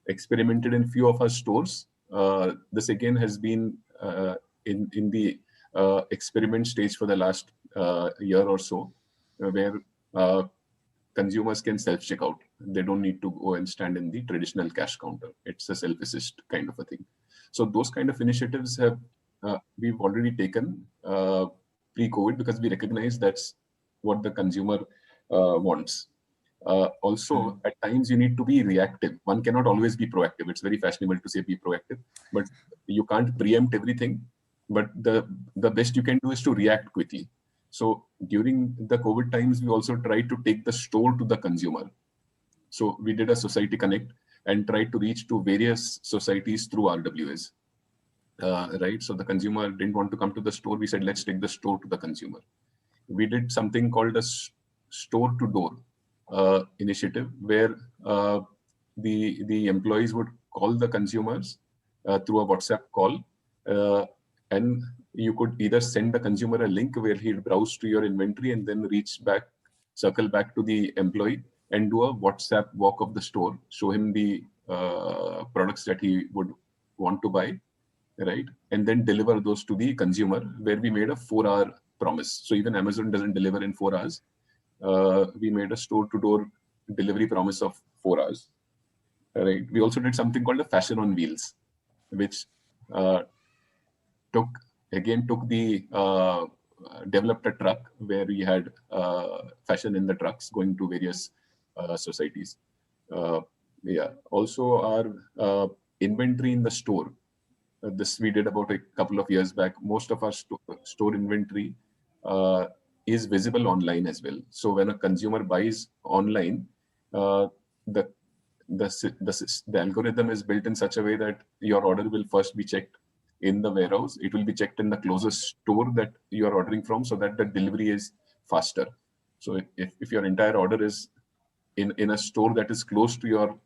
experimented in few of our stores. This again has been in the experiment stage for the last year or so, where consumers can self-checkout. They don't need to go and stand in the traditional cash counter. It's a self-assist kind of a thing. So those kind of initiatives have we've already taken pre-COVID because we recognize that's what the consumer wants. Also, at times you need to be reactive. One cannot always be proactive. It's very fashionable to say be proactive, but you can't preempt everything. But the best you can do is to react quickly. So during the COVID times, we also tried to take the store to the consumer. So we did a Society Connect and tried to reach to various societies through RWAs. Right. So the consumer didn't want to come to the store. We said, let's take the store to the consumer. We did something called a store to door initiative where the employees would call the consumers through a WhatsApp call, and you could either send the consumer a link where he'll browse to your inventory and then circle back to the employee and do a WhatsApp walk of the store, show him the products that he would want to buy, right? And then deliver those to the consumer, where we made a 4-hour promise. So even Amazon doesn't deliver in 4 hours. We made a store-to-door delivery promise of 4 hours. Right. We also did something called a fashion on wheels, which took developed a truck where we had fashion in the trucks going to various societies. Yeah. Also, our inventory in the store. This we did about a couple of years back. Most of our store inventory is visible online as well. So when a consumer buys online, the algorithm is built in such a way that your order will first be checked in the warehouse. It will be checked in the closest store that you are ordering from, so that the delivery is faster. So if your entire order is in a store that is close to your,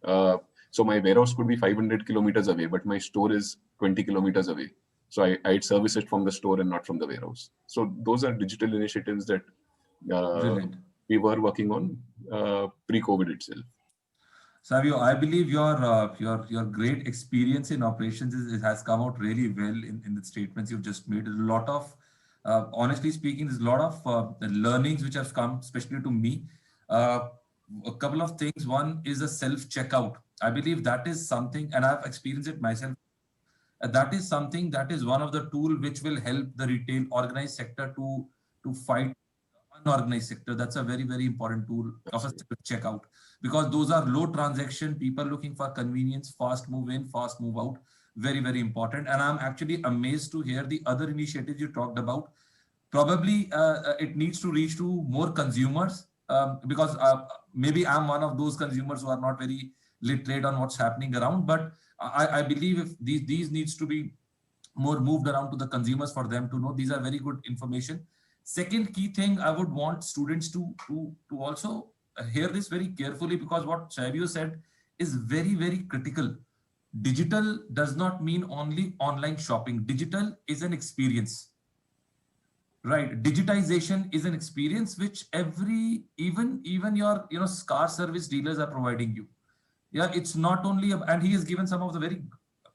so my warehouse could be 500 kilometers away, but my store is 20 kilometers away. So I'd service it from the store and not from the warehouse. So those are digital initiatives that we were working on pre-COVID itself. Savio, I believe your great experience in operations has come out really well in the statements you've just made. There's a lot of, honestly speaking, there's a lot of learnings which have come, especially to me. A couple of things. One is a self-checkout. I believe that is something, and I've experienced it myself. That is something that is one of the tools which will help the retail organized sector to fight unorganized sector. That's a very, very important tool of a checkout, because those are low transaction, people looking for convenience, fast move in, fast move out. Very, very important. And I'm actually amazed to hear the other initiatives you talked about. Probably it needs to reach to more consumers, because maybe I'm one of those consumers who are not very literate on what's happening around. But I believe if these needs to be more moved around to the consumers for them to know. These are very good information. Second key thing, I would want students to also hear this very carefully, because what Savio said is very, very critical. Digital does not mean only online shopping. Digital is an experience, right? Digitization is an experience which even your car service dealers are providing you. Yeah, it's not only, and he has given some of the very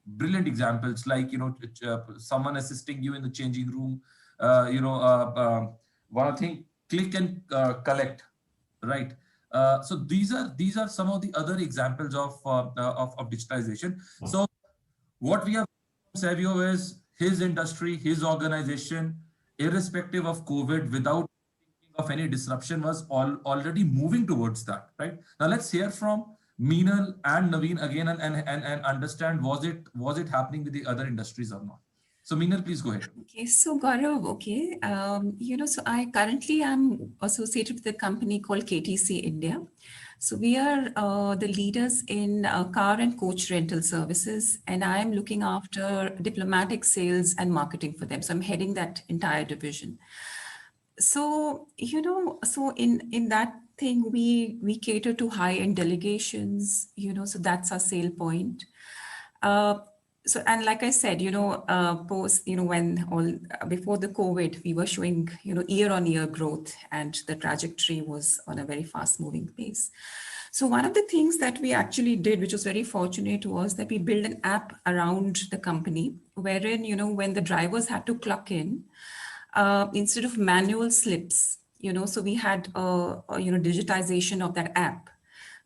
brilliant examples, like, someone assisting you in the changing room, one thing, click and collect, right? So these are some of the other examples of digitalization. So what we have from Savio is his industry, his organization, irrespective of COVID, without thinking of any disruption, was already moving towards that, right? Now let's hear from Meenal and Naveen again, and understand, was it happening with the other industries or not? So Meenal, please go ahead. Okay, so Gaurav, okay, so I currently am associated with a company called KTC India. So we are the leaders in car and coach rental services, and I am looking after diplomatic sales and marketing for them. So I'm heading that entire division. So, so in that thing, we cater to high-end delegations, so that's our sale point. So, and like I said, when before the COVID, we were showing, year-on-year growth, and the trajectory was on a very fast-moving pace. So one of the things that we actually did, which was very fortunate, was that we built an app around the company, wherein, when the drivers had to clock in, instead of manual slips, so we had, digitization of that app.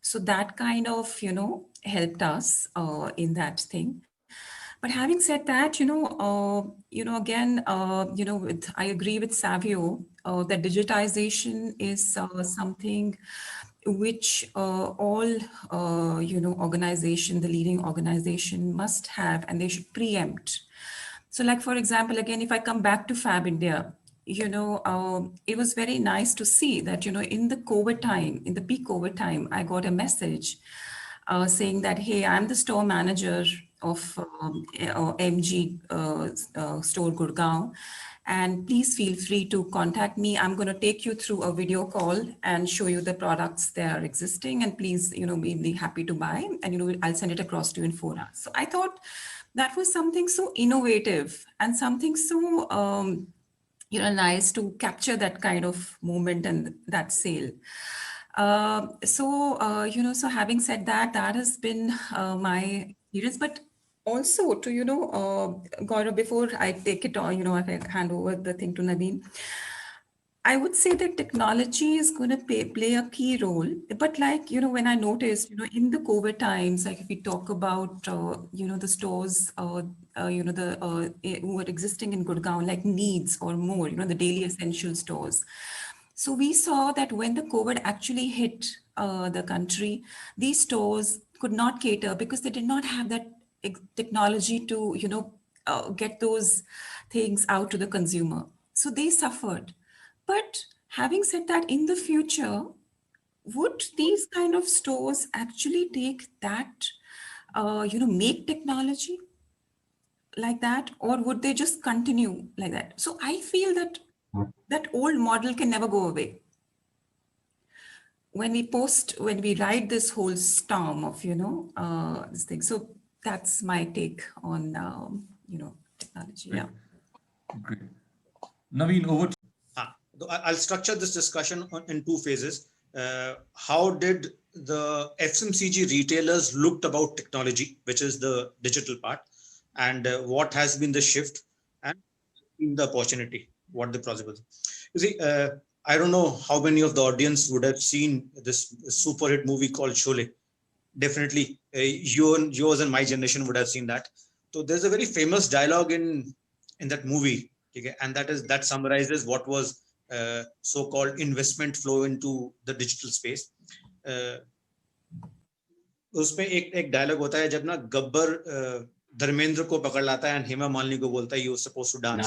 So that kind of, helped us in that thing. But having said that, again, I agree with Savio that digitization is something which all, organization, the leading organization must have, and they should preempt. So like, for example, again, if I come back to Fab India, it was very nice to see that, in the COVID time, in the peak COVID time, I got a message saying that, hey, I'm the store manager of MG store Gurgaon, and please feel free to contact me. I'm going to take you through a video call and show you the products that are existing, and please, be happy to buy, and I'll send it across to you in 4 hours. So I thought that was something so innovative and something so nice to capture that kind of moment and that sale. So having said that, that has been my experience. But also to, Gaurav, before I take it on, if I hand over the thing to Naveen, I would say that technology is going to play a key role. But like, when I noticed, in the COVID times, like if we talk about, the stores, who are existing in Gurgaon, like Needs or more, the daily essential stores. So we saw that when the COVID actually hit the country, these stores could not cater because they did not have that technology to, get those things out to the consumer. So they suffered. But having said that, in the future, would these kind of stores actually take that, make technology like that, or would they just continue like that? So I feel that that old model can never go away. When we ride this whole storm of, this thing. So that's my take on, technology. Great. Yeah. Great. Naveen, over to I'll structure this discussion in 2 phases. How did the FMCG retailers looked about technology, which is the digital part, and what has been the shift and in the opportunity, what the possible. You see, I don't know how many of the audience would have seen this super hit movie called Sholay. Definitely, yours and my generation would have seen that. So there's a very famous dialogue in that movie, okay, and that summarizes what was so-called investment flow into the digital space. उसमें एक dialogue होता है जब ना गब्बर धर्मेंद्र को पकड़ लाता है एंड हेमा मालिनी को बोलता है यू सपोज टू डांस,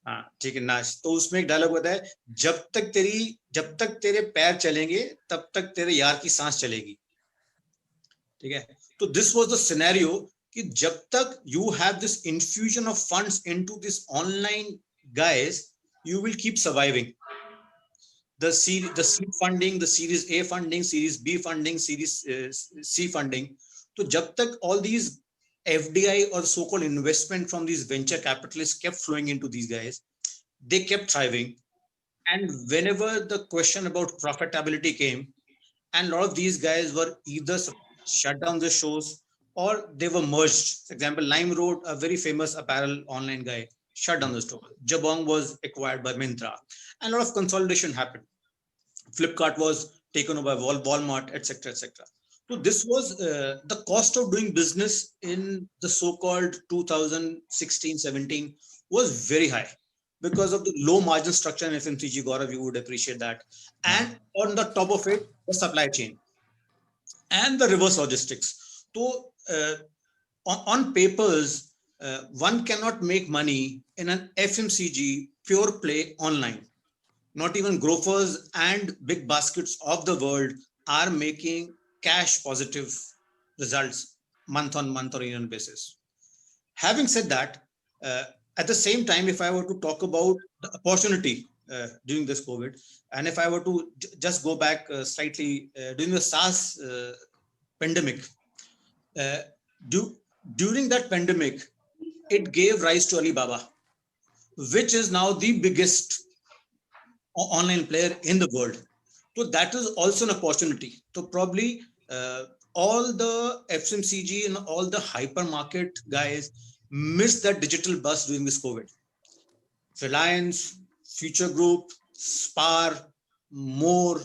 हाँ ठीक है नाच. तो उसमें एक डायलॉग होता है जब तक तेरे पैर चलेंगे तब तक तेरे यार की सांस चलेगी. ठीक है, तो दिस वाज द सिनेरियो कि जब तक you have this infusion of funds into this online guys, you will keep surviving. The seed funding, the Series A funding, Series B funding, Series C funding. So jab tak all these FDI or so-called investment from these venture capitalists kept flowing into these guys, they kept thriving. And whenever the question about profitability came, and a lot of these guys were either shut down the shows, or they were merged. For example, LimeRoad, a very famous apparel online guy, shut down the store. Jabong was acquired by Myntra, and a lot of consolidation happened. Flipkart was taken over by Walmart, etc., etc. So this was the cost of doing business in the so-called 2016-17 was very high because of the low margin structure in FMCG. Gaurav, you would appreciate that. And on the top of it, the supply chain and the reverse logistics. So on papers, one cannot make money in an FMCG pure play online. Not even grofers and big baskets of the world are making cash positive results month on month or year basis. Having said that, at the same time, if I were to talk about the opportunity during this COVID, and if I were to just go back slightly during the SARS pandemic, during that pandemic, it gave rise to Alibaba, which is now the biggest online player in the world. So that is also an opportunity. So probably all the FMCG and all the hypermarket guys missed that digital bus during this COVID. Reliance, Future Group, Spar, More,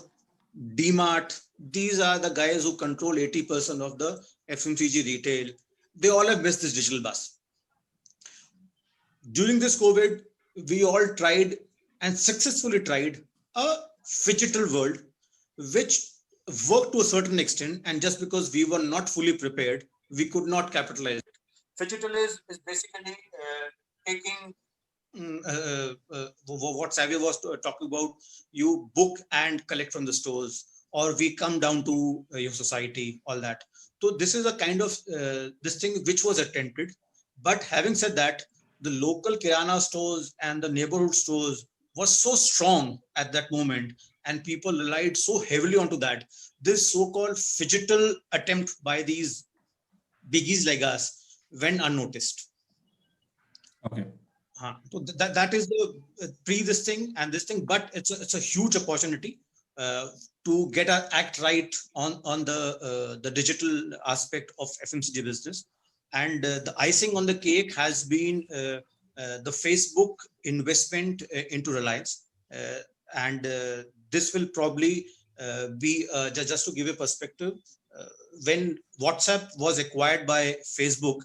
DMart, these are the guys who control 80% of the FMCG retail. They all have missed this digital bus. During this COVID, we all tried and successfully tried a phygital world, which worked to a certain extent. And just because we were not fully prepared, we could not capitalize it. Phygital is basically taking what Xavier was talking about, you book and collect from the stores, or we come down to your society, all that. So this is a kind of this thing which was attempted. But having said that, the local Kirana stores and the neighborhood stores was so strong at that moment, and people relied so heavily onto that. This so-called phygital attempt by these biggies like us went unnoticed. Okay. So that is the this thing and this thing, but it's a huge opportunity to get our act right on the digital aspect of FMCG business. And the icing on the cake has been the Facebook investment into Reliance. And this will probably be, just to give a perspective, when WhatsApp was acquired by Facebook,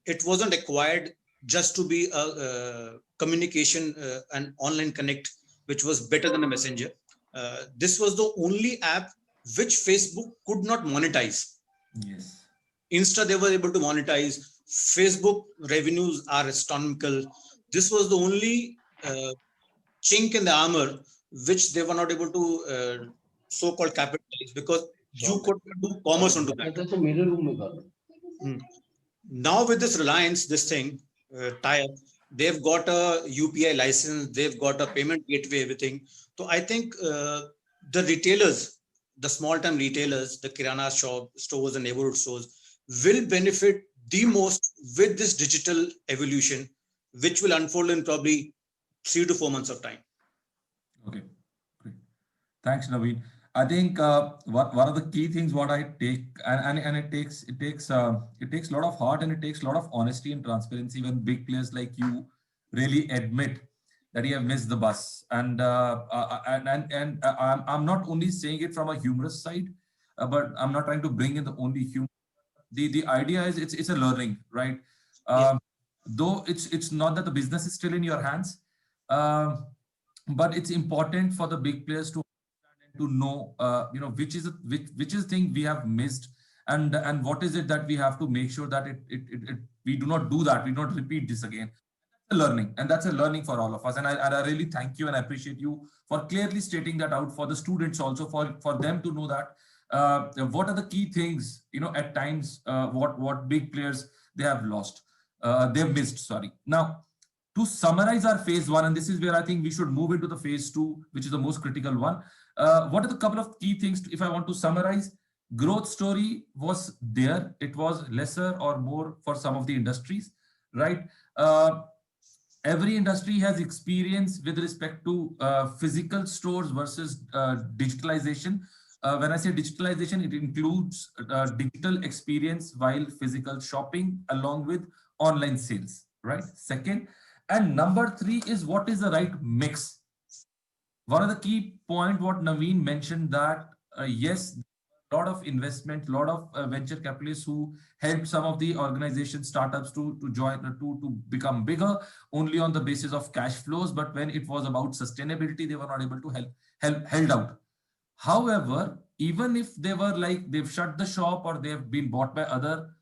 it wasn't acquired just to be a communication and online connect, which was better than a messenger. This was the only app which Facebook could not monetize. Yes. Insta, they were able to monetize. Facebook revenues are astronomical. This was the only chink in the armor which they were not able to so-called capitalize, because you could do commerce onto that. Now with this Reliance, this thing, tie-up, they've got a UPI license, they've got a payment gateway, everything. So I think the retailers, the small-time retailers, the Kirana shop stores and neighborhood stores will benefit the most with this digital evolution, which will unfold in probably 3 to 4 months of time. Okay, great. Thanks, Naveen. I think one of the key things what I take, and it takes a lot of heart and it takes a lot of honesty and transparency when big players like you really admit that you have missed the bus. And I'm not only saying it from a humorous side, but I'm not trying to bring in the only humor. The idea is it's a learning, right? Though it's not that the business is still in your hands, but it's important for the big players to know which is the thing we have missed, and what is it that we have to make sure that we do not do that, we do not repeat this again. That's a learning for all of us, and I really thank you and I appreciate you for clearly stating that out for the students also, for them to know that what are the key things, at times what big players they have lost, they've missed, sorry. Now, to summarize our phase 1, and this is where I think we should move into the phase 2, which is the most critical one. What are the couple of key things, if I want to summarize? Growth story was there. It was lesser or more for some of the industries, right? Every industry has experience with respect to physical stores versus digitalization. when I say digitalization, it includes digital experience while physical shopping along with online sales, right? Second, and number 3 is what is the right mix. One of the key point what Naveen mentioned that yes, a lot of investment, a lot of venture capitalists who helped some of the organization startups to join to become bigger only on the basis of cash flows, but when it was about sustainability, they were not able to held out. However, even if they were like they've shut the shop or they've been bought by other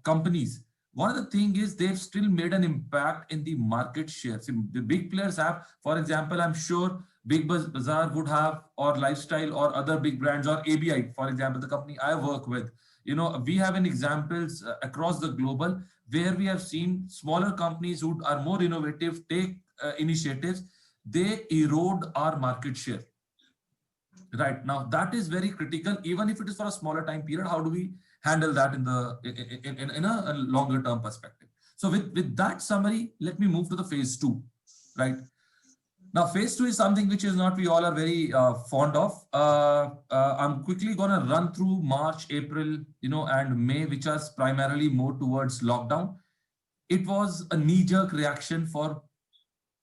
companies, one of the thing is they've still made an impact in the market share. See, the big players have, for example, I'm sure Big Bazaar would have, or Lifestyle, or other big brands, or ABI, for example, the company I work with. You know, we have an examples across the global where we have seen smaller companies who are more innovative take initiatives. They erode our market share. Right now, that is very critical. Even if it is for a smaller time period, how do we handle that in the in a longer term perspective? So with that summary, let me move to the phase 2. Right now, phase 2 is something which is not we all are very fond of. I'm quickly gonna run through March, April, and May, which are primarily more towards lockdown. It was a knee-jerk reaction for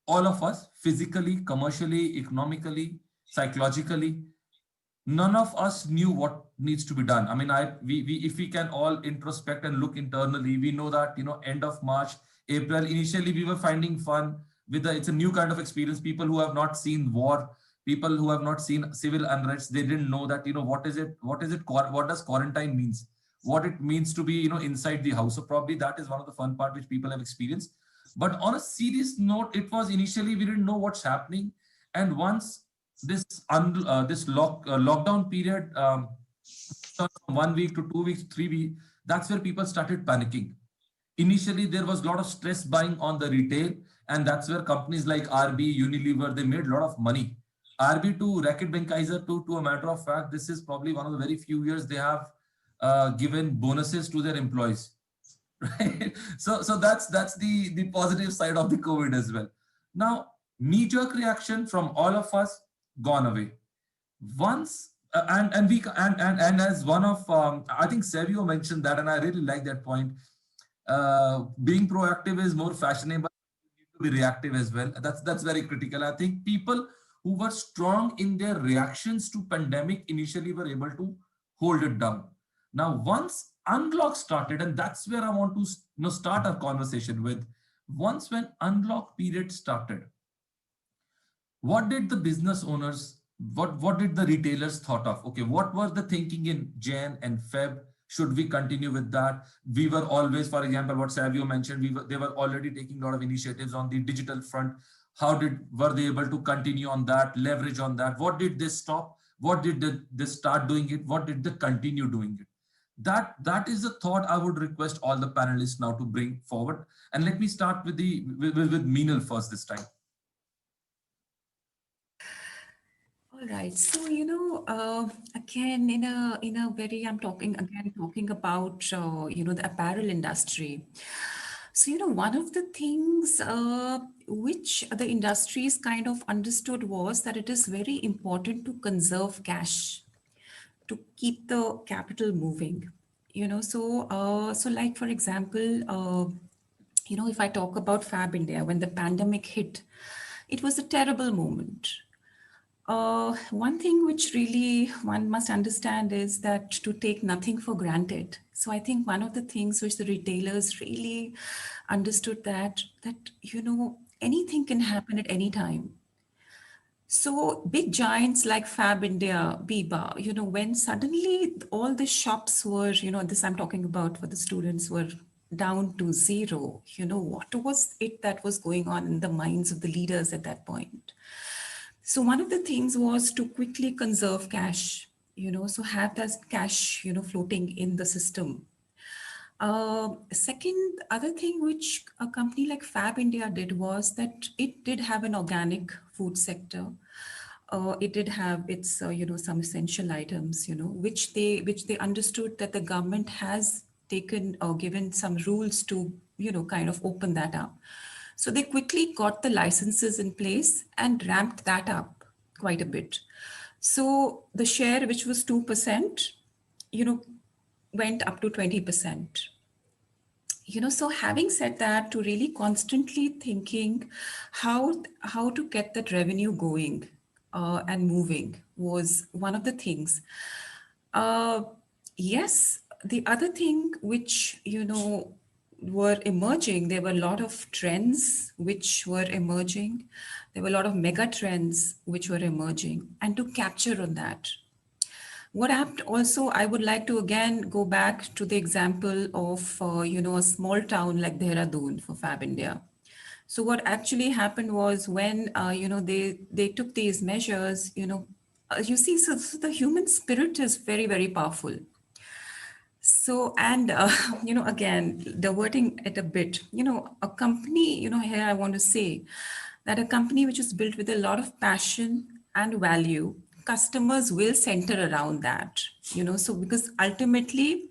all of us, physically, commercially, economically, psychologically. None of us knew what needs to be done. I mean, if we can all introspect and look internally, we know that, end of March, April, initially we were finding fun with it's a new kind of experience. People who have not seen war, people who have not seen civil unrest, they didn't know that, what does quarantine means, what it means to be, inside the house. So probably that is one of the fun part which people have experienced. But on a serious note, it was initially, we didn't know what's happening. And once this lockdown period, from 1 week to 2 weeks, 3 weeks, that's where people started panicking. Initially, there was a lot of stress buying on the retail, and that's where companies like RB, Unilever, they made a lot of money. RB to Reckitt Benckiser, to a matter of fact, this is probably one of the very few years they have given bonuses to their employees. Right? So that's the positive side of the COVID as well. Now, knee-jerk reaction from all of us gone away. Once and as one of I think Savio mentioned that, and I really like that point. Being proactive is more fashionable. You need to be reactive as well. That's very critical. I think people who were strong in their reactions to pandemic initially were able to hold it down. Now, once unlock started, and that's where I want to start our conversation with. Once when unlock period started, what did the business owners, what did the retailers thought of? Okay, what was the thinking in Jan and Feb? Should we continue with that? We were always, for example, what Savio mentioned, they were already taking a lot of initiatives on the digital front. Were they able to continue on that, leverage on that? What did they stop? What did they start doing it? What did they continue doing it? That is the thought I would request all the panelists now to bring forward. And let me start with Meenal first this time. All right. So, again, in a very, I'm talking about, the apparel industry. So, one of the things which the industries kind of understood was that it is very important to conserve cash, to keep the capital moving, so like, for example, if I talk about Fab India, when the pandemic hit, it was a terrible moment. One thing which really one must understand is that to take nothing for granted. So I think one of the things which the retailers really understood that anything can happen at any time. So big giants like Fab India, Biba, when suddenly all the shops were, this I'm talking about for the students, were down to zero, what was it that was going on in the minds of the leaders at that point? So one of the things was to quickly conserve cash, so have that cash, floating in the system. Second, other thing which a company like Fab India did was that it did have an organic food sector. It did have its, some essential items, which they understood that the government has taken or given some rules to, kind of open that up. So they quickly got the licenses in place and ramped that up quite a bit. So the share, which was 2%, went up to 20%. So having said that, to really constantly thinking how to get that revenue going and moving was one of the things. Yes, the other thing which, were emerging, there were a lot of trends which were emerging. There were a lot of mega trends which were emerging, and to capture on that. What happened also, I would like to again go back to the example of, a small town like Dehradun for Fab India. So what actually happened was when, they took these measures, you see, so the human spirit is very, very powerful. So, and, again, diverting it a bit, a company, here I want to say that a company which is built with a lot of passion and value, customers will center around that, so because ultimately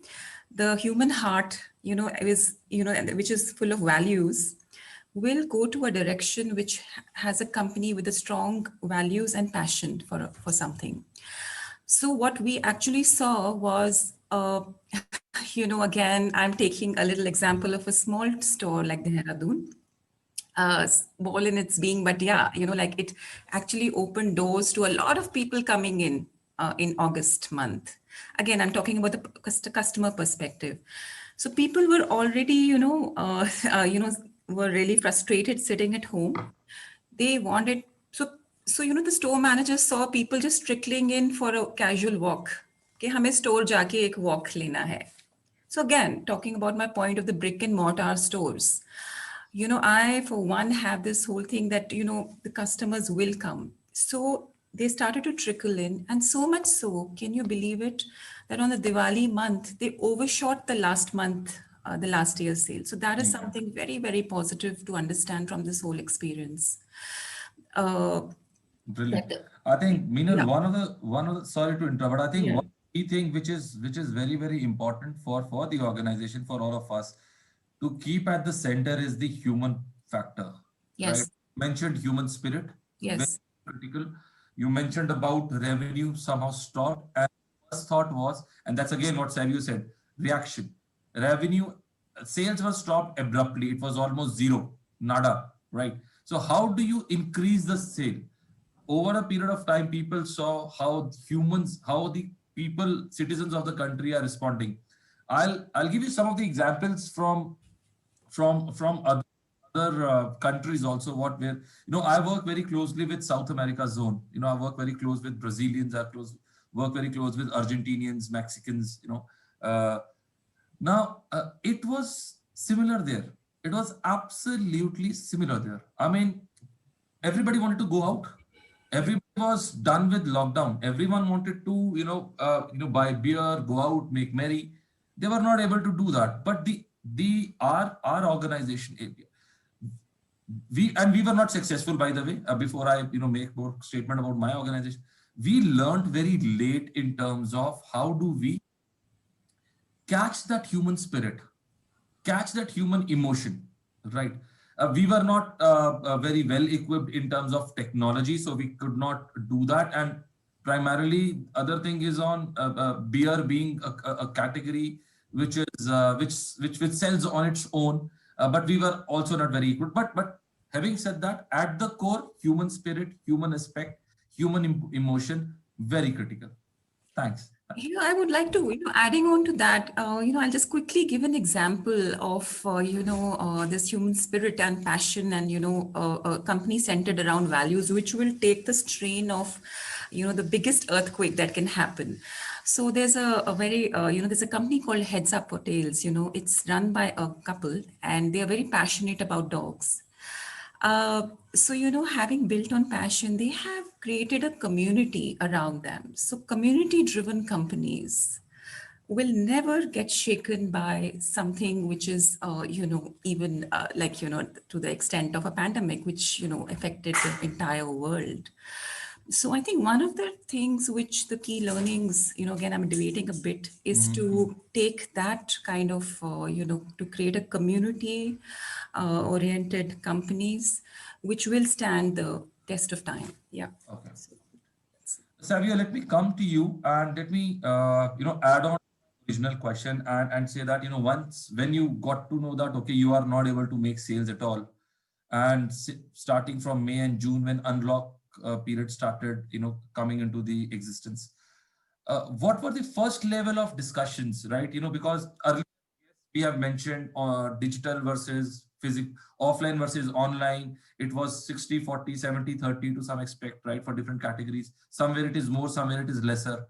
the human heart, is, which is full of values, will go to a direction which has a company with a strong values and passion for something. So what we actually saw was, again, I'm taking a little example of a small store like Dehradun, small in its being, but yeah, like it actually opened doors to a lot of people coming in August month. Again, I'm talking about the customer perspective. So people were already, were really frustrated sitting at home. They wanted, so the store manager saw people just trickling in for a casual walk. कि हमें store जाके एक walk लेना है. So again, talking about my point of the brick and mortar stores, I for one have this whole thing that, the customers will come. So they started to trickle in, and so much so, can you believe it, that on the Diwali month, they overshot the last month, the last year's sale. So that is something very, very positive to understand from this whole experience. Brilliant. I think, Meenal, one of the, sorry to interrupt, but I think one key thing which is very, very important for the organization, for all of us to keep at the center is the human factor. Yes. Right? You mentioned human spirit. Yes. Very critical. You mentioned about revenue somehow stopped, and first thought was, and that's again what Savio said, reaction. Revenue, sales was stopped abruptly. It was almost zero, nada, right? So how do you increase the sale? Over a period of time, people saw how the people, citizens of the country are responding. I'll give you some of the examples from other countries also. I work very closely with South America zone. I work very close with Brazilians. Work very close with Argentinians, Mexicans. Now it was similar there. It was absolutely similar there. I mean, everybody wanted to go out. Everybody was done with lockdown. Everyone wanted to, buy beer, go out, make merry. They were not able to do that. But our organization, we were not successful, by the way. Before I make more statement about my organization, we learned very late in terms of how do we catch that human spirit, catch that human emotion, right? We were not very well equipped in terms of technology, so we could not do that. And primarily, other thing is on beer being a category which sells on its own, but we were also not very equipped. But having said that, at the core, human spirit, human aspect, human emotion, very critical. Thanks. I would like to, adding on to that, I'll just quickly give an example of, this human spirit and passion and, a company centered around values, which will take the strain of, the biggest earthquake that can happen. So there's a very, there's a company called Heads Up Hotels. It's run by a couple and they are very passionate about dogs. So, having built on passion, they have created a community around them. So community-driven companies will never get shaken by something which is, even to the extent of a pandemic, which, affected the entire world. So I think one of the things which the key learnings, again, I'm debating a bit, is to take that kind of, to create a community oriented companies, which will stand the test of time. Yeah. Okay. Savia, let me come to you and let me, add on original question and say that, once when you got to know that, okay, you are not able to make sales at all. And starting from May and June, when unlock period started, coming into the existence, what were the first level of discussions, right? Because earlier we have mentioned digital versus physical, offline versus online. It was 60, 40, 70, 30 to some expect, right? For different categories. Somewhere it is more, somewhere it is lesser.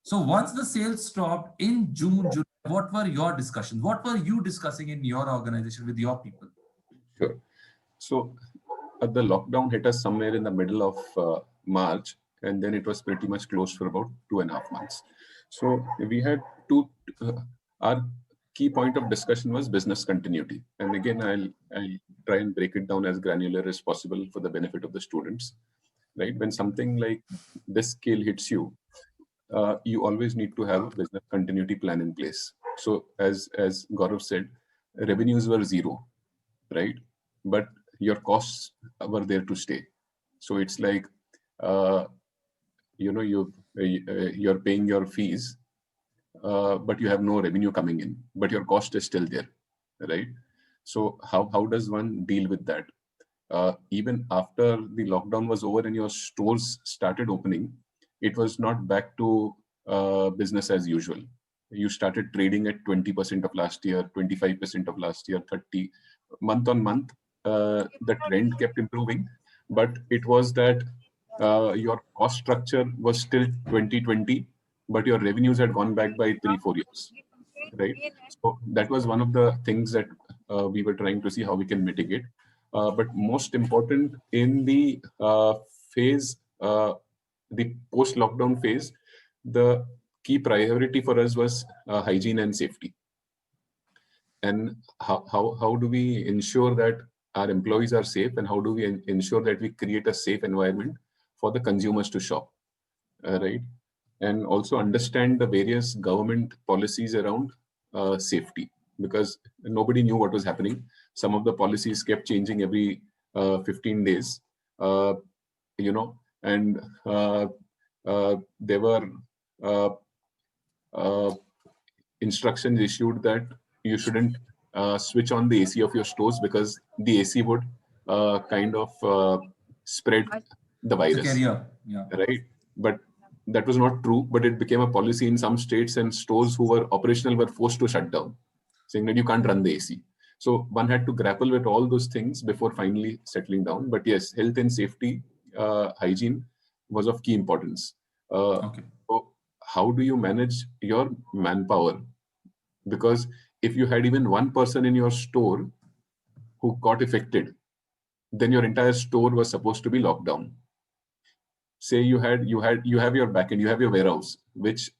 So once the sales stopped in June, July, what were your discussions? What were you discussing in your organization with your people? Sure. So the lockdown hit us somewhere in the middle of March, and then it was pretty much closed for about 2.5 months. So we had our key point of discussion was business continuity. And again, I'll try and break it down as granular as possible for the benefit of the students, right? When something like this scale hits you, you always need to have a business continuity plan in place. So as Gaurav said, revenues were zero, right? But your costs were there to stay. So it's like, you're paying your fees, but you have no revenue coming in, but your cost is still there, right? So how does one deal with that? Even after the lockdown was over and your stores started opening, it was not back to business as usual. You started trading at 20% of last year, 25% of last year, 30. Month on month, the trend kept improving, but it was that your cost structure was still 2020, but your revenues had gone back by 3-4 years, right? So that was one of the things that we were trying to see how we can mitigate. But most important in the phase, the post-lockdown phase, the key priority for us was hygiene and safety. And how do we ensure that our employees are safe, and how do we ensure that we create a safe environment for the consumers to shop, right? And also understand the various government policies around safety, because nobody knew what was happening. Some of the policies kept changing every 15 days, and there were instructions issued that you shouldn't switch on the AC of your stores because the AC would kind of spread the virus, yeah. right? But that was not true, but it became a policy in some states, and stores who were operational were forced to shut down, saying that you can't run the AC. So one had to grapple with all those things before finally settling down. But yes, health and safety, hygiene was of key importance. Okay. So how do you manage your manpower? Because if you had even one person in your store who got affected, then your entire store was supposed to be locked down. Say you have your backend, you have your warehouse, which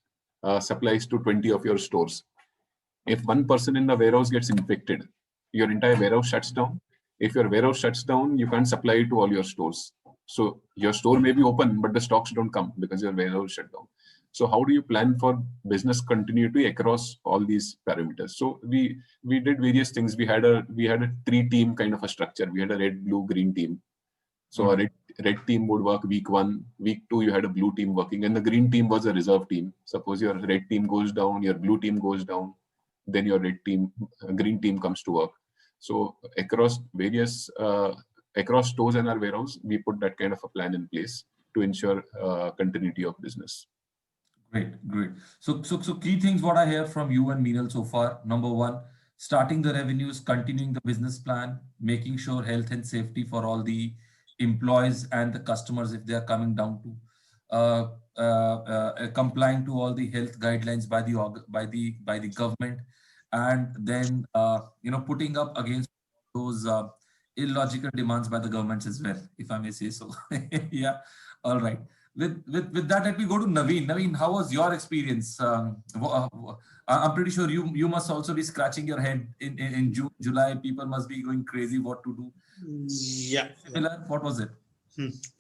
supplies to 20 of your stores. If one person in the warehouse gets infected, your entire warehouse shuts down. If your warehouse shuts down, you can't supply to all your stores. So your store may be open, but the stocks don't come because your warehouse shut down. So how do you plan for business continuity across all these parameters? So we did various things. We had a 3-team kind of a structure. We had a red, blue, green team. So a red team would work week 1, week 2 you had a blue team working, and the green team was a reserve team. Suppose your red team goes down, your blue team goes down, then your green team comes to work. So across various across stores and our warehouse, we put that kind of a plan in place to ensure continuity of business. Great. So key things what I hear from you and Meenal so far. Number 1, starting the revenues, continuing the business plan, making sure health and safety for all the employees and the customers if they are coming down to complying to all the health guidelines by the government, and then putting up against those illogical demands by the governments as well, if I may say so. Yeah. All right. With that, let me go to Naveen. Naveen, how was your experience? I'm pretty sure you must also be scratching your head in June, July. People must be going crazy what to do. Yeah. Similar, what was it?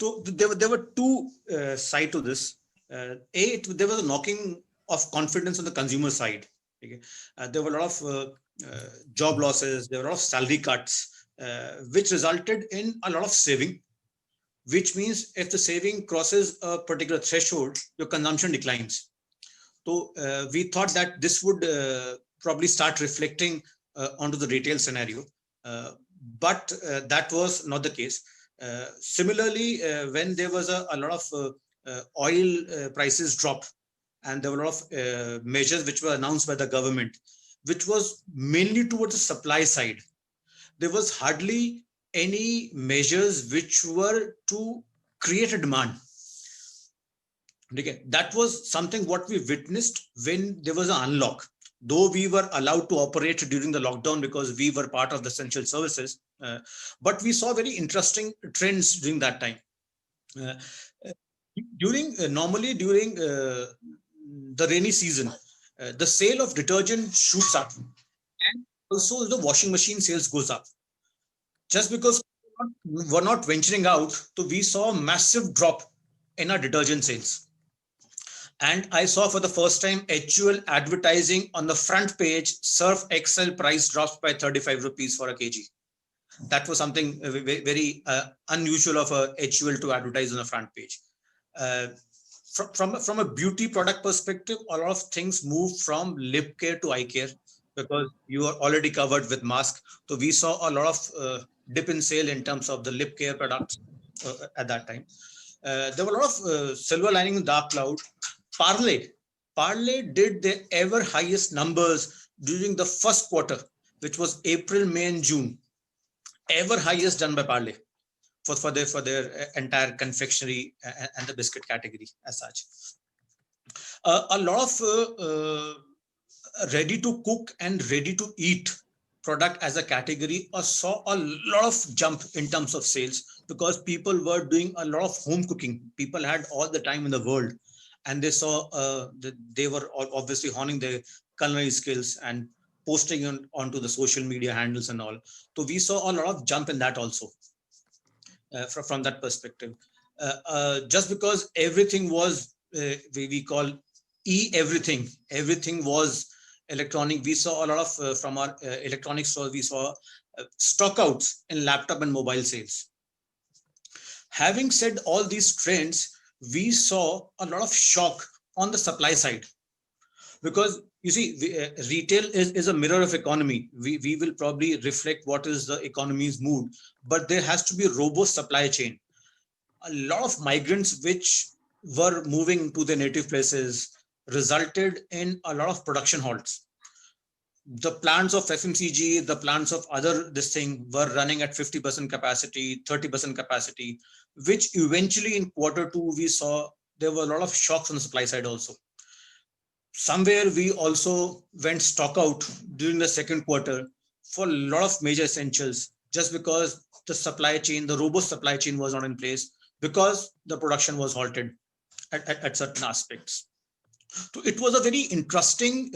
So there were two sides to this. There was a knocking of confidence on the consumer side. Okay? There were a lot of job losses. There were a lot of salary cuts, which resulted in a lot of saving, which means if the saving crosses a particular threshold, your consumption declines. So we thought that this would probably start reflecting onto the retail scenario, but that was not the case. Similarly, when there was a lot of oil prices drop, and there were a lot of measures which were announced by the government, which was mainly towards the supply side. There was hardly any measures which were to create a demand. Okay, that was something what we witnessed when there was an unlock. Though we were allowed to operate during the lockdown because we were part of the essential services, but we saw very interesting trends during that time. Normally during the rainy season, the sale of detergent shoots up, and also the washing machine sales goes up. Just because we're not venturing out, so we saw a massive drop in our detergent sales. And I saw for the first time HUL advertising on the front page, Surf Excel price drops by 35 rupees for a kg. That was something very unusual of a HUL to advertise on the front page. From a beauty product perspective, a lot of things moved from lip care to eye care because you are already covered with mask. So we saw a lot of dip in sale in terms of the lip care products at that time. There were a lot of silver lining in dark cloud. Parle did their ever highest numbers during the first quarter, which was April, May, and June. Ever highest done by Parle for their entire confectionery and the biscuit category as such. A lot of ready to cook and ready to eat product as a category saw a lot of jump in terms of sales because people were doing a lot of home cooking. People had all the time in the world, and they saw they were obviously honing their culinary skills and posting onto the social media handles and all. So we saw a lot of jump in that also from that perspective. Just because everything was we call everything was electronic. We saw a lot of from our electronic stores, we saw stockouts in laptop and mobile sales. Having said all these trends, we saw a lot of shock on the supply side because you see, retail is a mirror of economy. We will probably reflect what is the economy's mood, but there has to be a robust supply chain. A lot of migrants which were moving to their native places resulted in a lot of production halts. The plants of FMCG, the plants of other this thing were running at 50% capacity, 30% capacity, which eventually in Q2 we saw there were a lot of shocks on the supply side also. Somewhere we also went stock out during the second quarter for a lot of major essentials just because the supply chain, the robust supply chain was not in place because the production was halted at certain aspects. So it was a very interesting,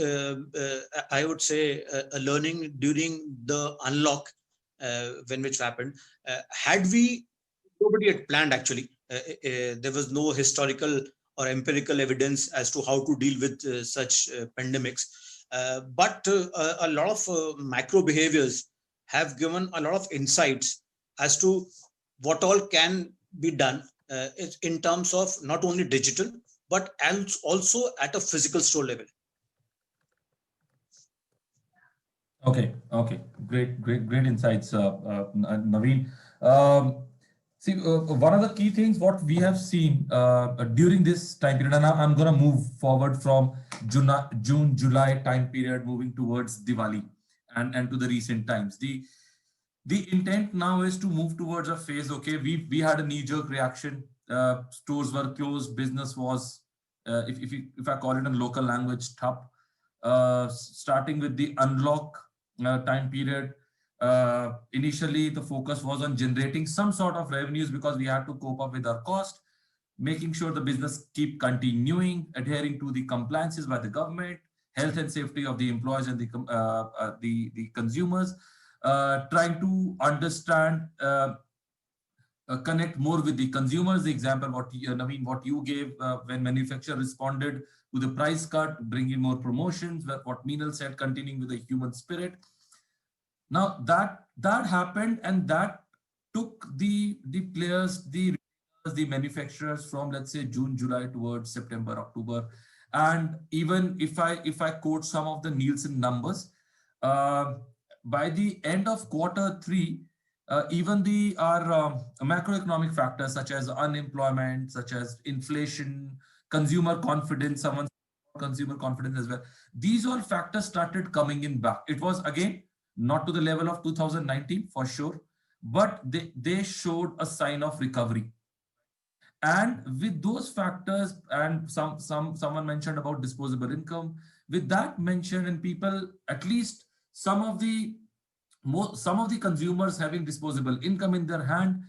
I would say, a learning during the unlock which happened. Nobody had planned actually. There was no historical or empirical evidence as to how to deal with such pandemics. But a lot of macro behaviors have given a lot of insights as to what all can be done in terms of not only digital, but also at a physical store level. Okay, great insights, Naveen. See, one of the key things what we have seen during this time period, and I'm going to move forward from June, July time period, moving towards Diwali and to the recent times. The intent now is to move towards a phase. Okay, we had a knee-jerk reaction. Stores were closed. Business was, if I call it in local language, tough. Starting with the unlock time period. Initially, the focus was on generating some sort of revenues because we had to cope up with our cost, making sure the business keep continuing, adhering to the compliances by the government, health and safety of the employees and the consumers, trying to understand, connect more with the consumers. The example what you gave when manufacturer responded to the price cut, bringing more promotions, what Meenal said, continuing with the human spirit. Now that happened, and that took the players, the the manufacturers from, let's say, June, July towards September, October. And even if I quote some of the Nielsen numbers, by the end of quarter 3, even our macroeconomic factors such as unemployment, such as inflation, consumer confidence, someone consumer confidence as well, these all factors started coming in back. It was again not to the level of 2019 for sure, but they showed a sign of recovery. And with those factors, and someone mentioned about disposable income, with that mention, and people, at least some of the consumers having disposable income in their hand,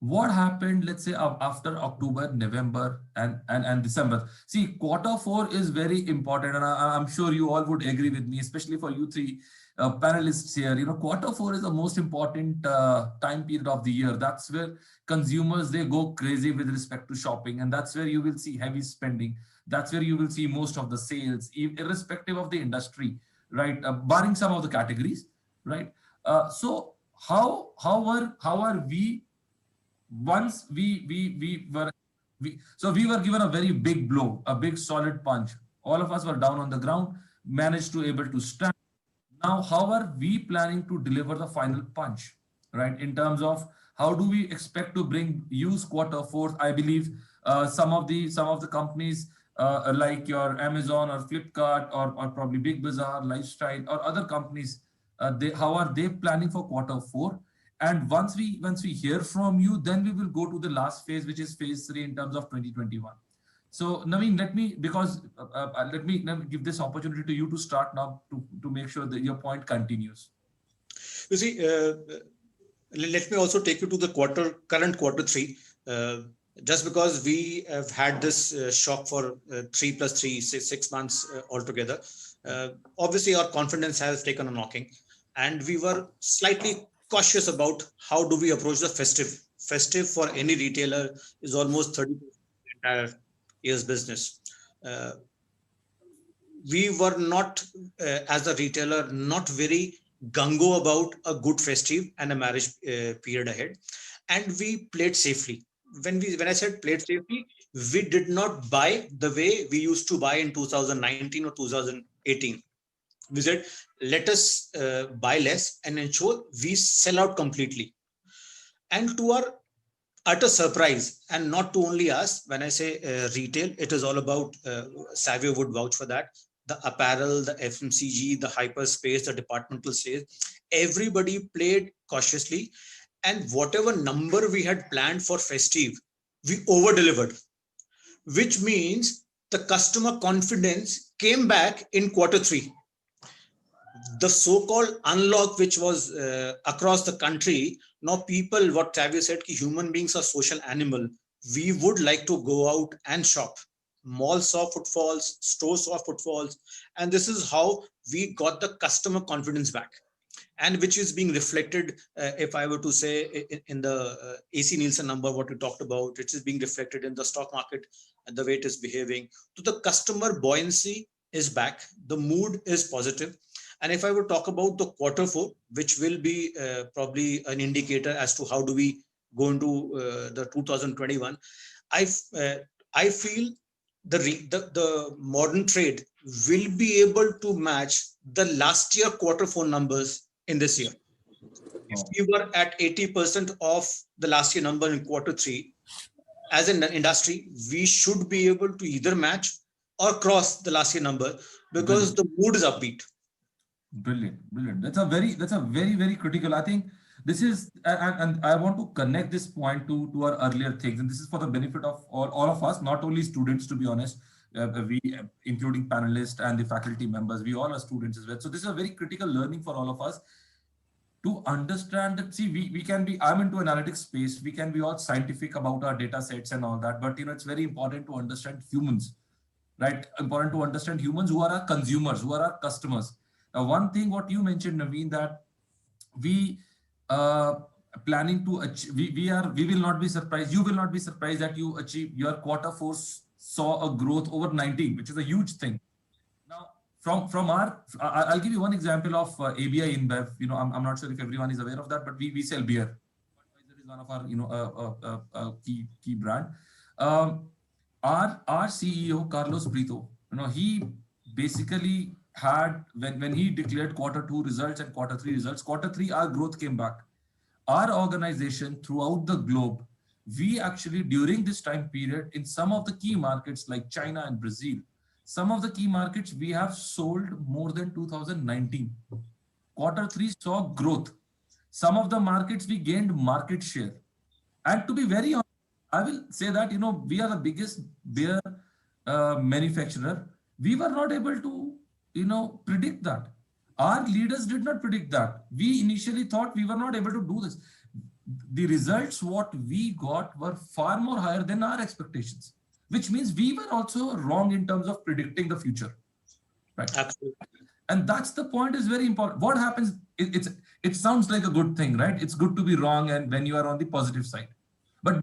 what happened, let's say, after October, November, and December? See, quarter 4 is very important, and I'm sure you all would agree with me, especially for you three panelists here. Quarter 4 is the most important time period of the year. That's where consumers, they go crazy with respect to shopping, and that's where you will see heavy spending. That's where you will see most of the sales, irrespective of the industry, right? Barring some of the categories, right? So how are we? Once we were given a very big blow, a big solid punch. All of us were down on the ground, managed to able to stand. Now, how are we planning to deliver the final punch, right? In terms of how do we expect to use quarter 4? I believe some of the companies like your Amazon or Flipkart or probably Big Bazaar, Lifestyle, or other companies, how are they planning for quarter 4? And once we hear from you, then we will go to the last phase, which is phase 3 in terms of 2021. So Naveen, let me give this opportunity to you to start now to make sure that your point continues. You see, let me also take you to the current quarter 3. Just because we have had this shock for 3 plus 3, 6 months altogether, obviously our confidence has taken a knocking, and we were slightly cautious about how do we approach the festive. Festive for any retailer is almost 30% of the entire year's business. We were not, as a retailer, not very gung-ho about a good festive and a marriage period ahead, and we played safely. When I said played safely, we did not buy the way we used to buy in 2019 or 2018. We said, let us buy less and ensure we sell out completely. And to our utter surprise, and not to only us, when I say retail, it is all about, Savio would vouch for that, the apparel, the FMCG, the hyperspace, the departmental sales, everybody played cautiously. And whatever number we had planned for festive, we over-delivered, which means the customer confidence came back in quarter 3. The so-called unlock, which was across the country, now people, what Savio said, ki human beings are social animal. We would like to go out and shop. Malls saw footfalls, stores saw footfalls, and this is how we got the customer confidence back, and which is being reflected, if I were to say, in the AC Nielsen number, what we talked about, it is being reflected in the stock market and the way it is behaving. So the customer buoyancy is back. The mood is positive. And if I would talk about the quarter 4, which will be probably an indicator as to how do we go into the 2021, I feel the modern trade will be able to match the last year quarter 4 numbers in this year. If we were at 80% of the last year number in quarter 3, as an industry, we should be able to either match or cross the last year number, because the mood is upbeat. Brilliant. That's a very, very critical. I think this is, and I want to connect this point to our earlier things, and this is for the benefit of all of us, not only students, to be honest. We, including panelists and the faculty members, we all are students as well. So this is a very critical learning for all of us to understand that, see, we can be, I'm into analytics space, we can be all scientific about our data sets and all that, but it's very important to understand humans, right? Important to understand humans who are our consumers, who are our customers. Now, one thing what you mentioned, Naveen, that we planning to achieve, we will not be surprised, you will not be surprised that you achieve your quarter 4 saw a growth over 19, which is a huge thing. Now, from our, I'll give you one example of ABI InBev. I'm not sure if everyone is aware of that, but we sell beer. Budweiser is one of our, key brand. Our CEO Carlos Brito, he basically had when he declared Q2 results and Q3 results. Q3 our growth came back. Our organization throughout the globe, we actually during this time period in some of the key markets like China and Brazil, some of the key markets we have sold more than 2019. Q3 saw growth. Some of the markets we gained market share. And to be very honest, I will say that, we are the biggest beer manufacturer. We were not able to, predict that. Our leaders did not predict that. We initially thought we were not able to do this. The results, what we got were far more higher than our expectations, which means we were also wrong in terms of predicting the future. Right. Absolutely. And that's the point is very important. What happens, it sounds like a good thing, right? It's good to be wrong and when you are on the positive side. But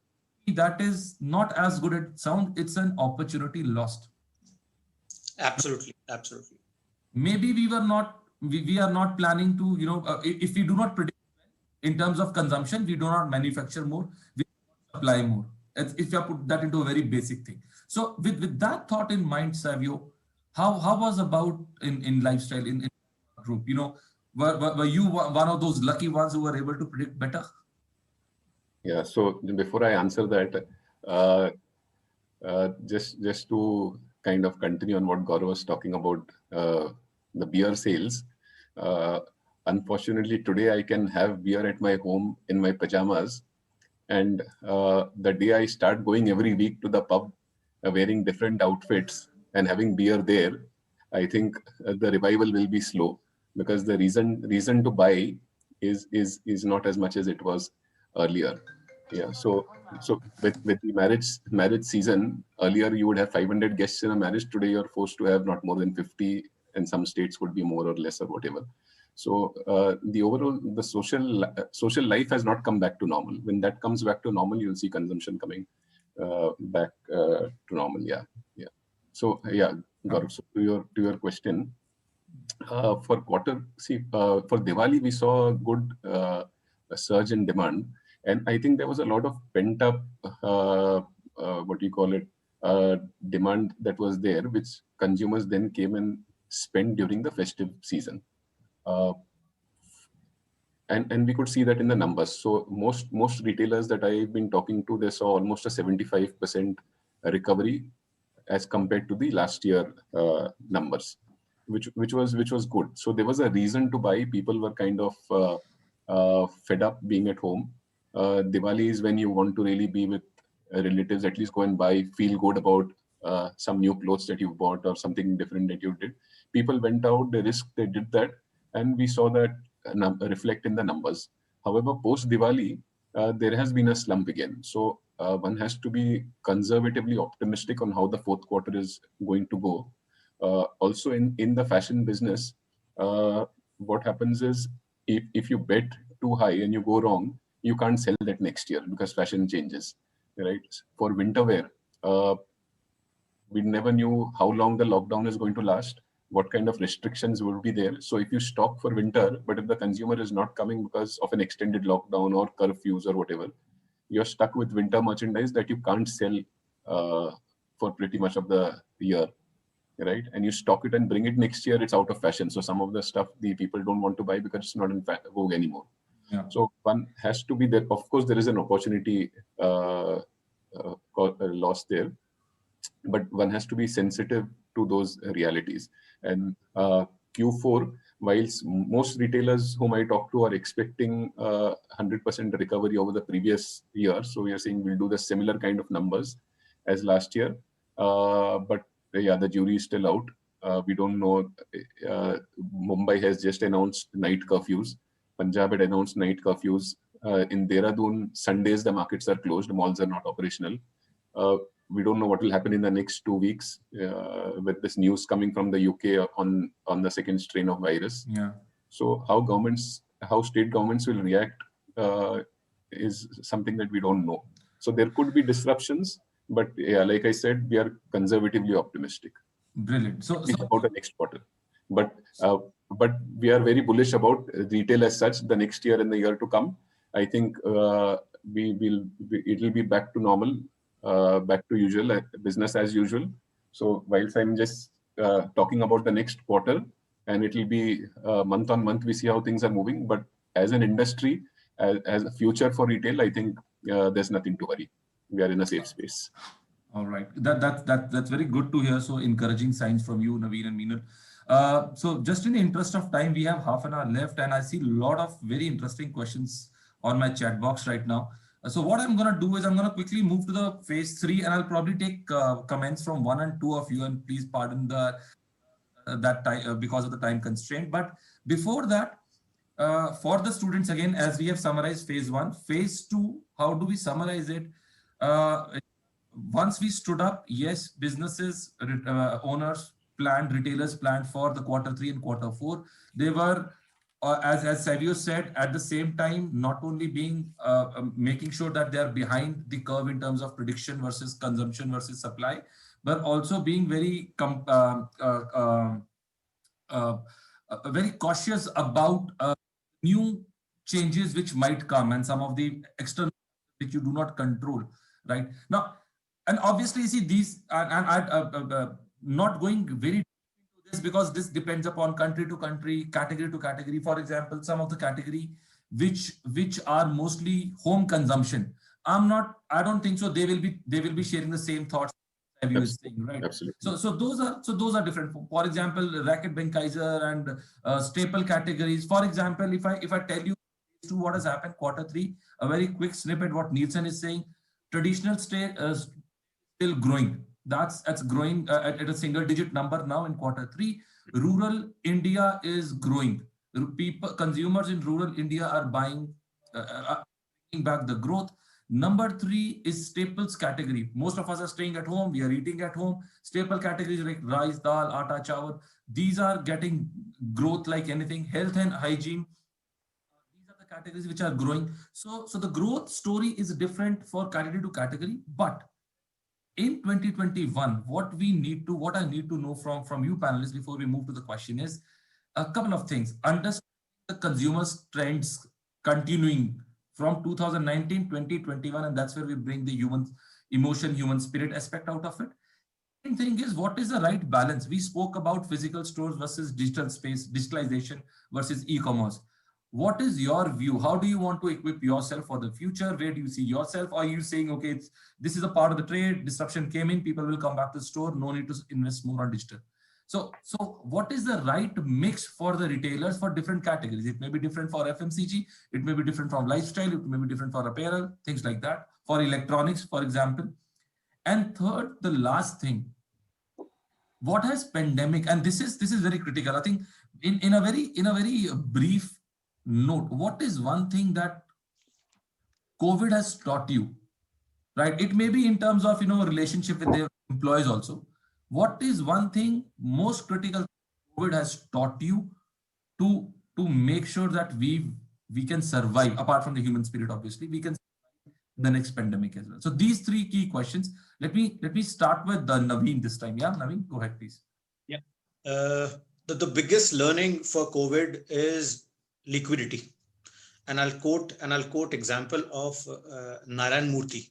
that is not as good as it sounds. It's an opportunity lost. Absolutely. Absolutely. Maybe we are not planning to, if we do not predict in terms of consumption, we do not manufacture more, we supply more. If you put that into a very basic thing. So with that thought in mind, Savio, how was about in lifestyle in group? Were you one of those lucky ones who were able to predict better? Yeah. So before I answer that, just to kind of continue on what Gaurav was talking about, the beer sales. Unfortunately, today I can have beer at my home in my pajamas, and the day I start going every week to the pub, wearing different outfits and having beer there, I think the revival will be slow, because the reason to buy is not as much as it was earlier. Yeah. So with the marriage season, earlier you would have 500 guests in a marriage. Today you're forced to have not more than 50, and some states would be more or less or whatever. So the social life has not come back to normal. When that comes back to normal, you'll see consumption coming back to normal. Yeah. So yeah, Gaurav, so to your question, for Diwali we saw a good surge in demand, and I think there was a lot of pent up demand that was there, which consumers then came and spent during the festive season. And we could see that in the numbers. So most retailers that I've been talking to, they saw almost a 75% recovery as compared to the last year numbers, which was good. So there was a reason to buy. People were kind of fed up being at home. Diwali is when you want to really be with relatives, at least go and buy, feel good about some new clothes that you bought or something different that you did. People went out, they risked, they did that, and we saw that reflect in the numbers. However, post Diwali, there has been a slump again. So one has to be conservatively optimistic on how the fourth quarter is going to go. Also in the fashion business, what happens is if you bet too high and you go wrong, you can't sell that next year because fashion changes, right? For winter wear, we never knew how long the lockdown is going to last, what kind of restrictions will be there. So if you stock for winter, but if the consumer is not coming because of an extended lockdown or curfews or whatever, you're stuck with winter merchandise that you can't sell for pretty much of the year, right? And you stock it and bring it next year, it's out of fashion. So some of the stuff the people don't want to buy because it's not in vogue anymore. Yeah. So one has to be there. Of course, there is an opportunity lost there, but one has to be sensitive to those realities. And Q4, whilst most retailers whom I talk to are expecting 100% recovery over the previous year, so we are saying we'll do the similar kind of numbers as last year. But yeah, the jury is still out. We don't know. Mumbai has just announced night curfews. Punjab had announced night curfews. In Dehradun, Sundays the markets are closed, malls are not operational. We don't know what will happen in the next 2 weeks with this news coming from the UK on the second strain of virus. Yeah. So how state governments will react is something that we don't know. So there could be disruptions, but yeah, like I said, we are conservatively optimistic. Brilliant. So about the next quarter, but we are very bullish about retail as such. The next year and the year to come, I think it will be back to normal, back to usual, business as usual. So whilst I'm just talking about the next quarter, and it will be month on month, we see how things are moving. But as an industry, as a future for retail, I think there's nothing to worry. We are in a safe space. All right, that's very good to hear. So encouraging signs from you, Naveen and Meenal. So just in the interest of time, we have half an hour left, and I see a lot of very interesting questions on my chat box right now. So what I'm going to do is I'm going to quickly move to the phase 3, and I'll probably take comments from 1 and 2 of you, and please pardon the that time because of the time constraint. But before that, for the students, again, as we have summarized phase 1, phase 2, how do we summarize it? Once we stood up, yes, businesses, owners planned, retailers planned for the quarter 3 and quarter 4. They were, as Savio said, at the same time, not only being making sure that they are behind the curve in terms of prediction versus consumption versus supply, but also being very very cautious about new changes which might come and some of the external which you do not control, right? Now, and obviously, see these, and not going very into this because this depends upon country to country, category to category. For example, some of the category which are mostly home consumption, I don't think so. They will be sharing the same thoughts. Saying, right? Absolutely. So those are different. For example, Racket Benckiser and staple categories. For example, if I tell you what has happened quarter 3, a very quick snippet what Nielsen is saying. Traditional still growing. That's growing at a single digit number now in quarter 3. Rural India is growing. Consumers in rural India are buying back the growth. Number 3 is staples category. Most of us are staying at home. We are eating at home. Staple categories like rice, dal, atta, chawal. These are getting growth like anything. Health and hygiene. These are the categories which are growing. So the growth story is different for category to category. But in 2021, what I need to know from you panelists before we move to the question is a couple of things. Understand the consumers' trends continuing from 2019, 2021, and that's where we bring the human emotion, human spirit aspect out of it. The thing is, what is the right balance? We spoke about physical stores versus digital space, digitalization versus e-commerce. What is your view? How do you want to equip yourself for the future? Where do you see yourself? Or are you saying, okay, this is a part of the trade, disruption came in, people will come back to the store, no need to invest more on digital. So what is the right mix for the retailers for different categories? It may be different for FMCG, it may be different from lifestyle, it may be different for apparel, things like that, for electronics, for example. And third, the last thing, what has pandemic, and this is very critical, I think in a very brief note, what is one thing that COVID has taught you, right? It may be in terms of, relationship with their employees also. What is one thing most critical COVID has taught you to make sure that we can survive, apart from the human spirit, obviously, we can survive the next pandemic as well? So these 3 key questions. Let me start with Naveen this time. Yeah, Naveen, go ahead, please. Yeah. The biggest learning for COVID is liquidity. And I'll quote example of Narayan Murthy,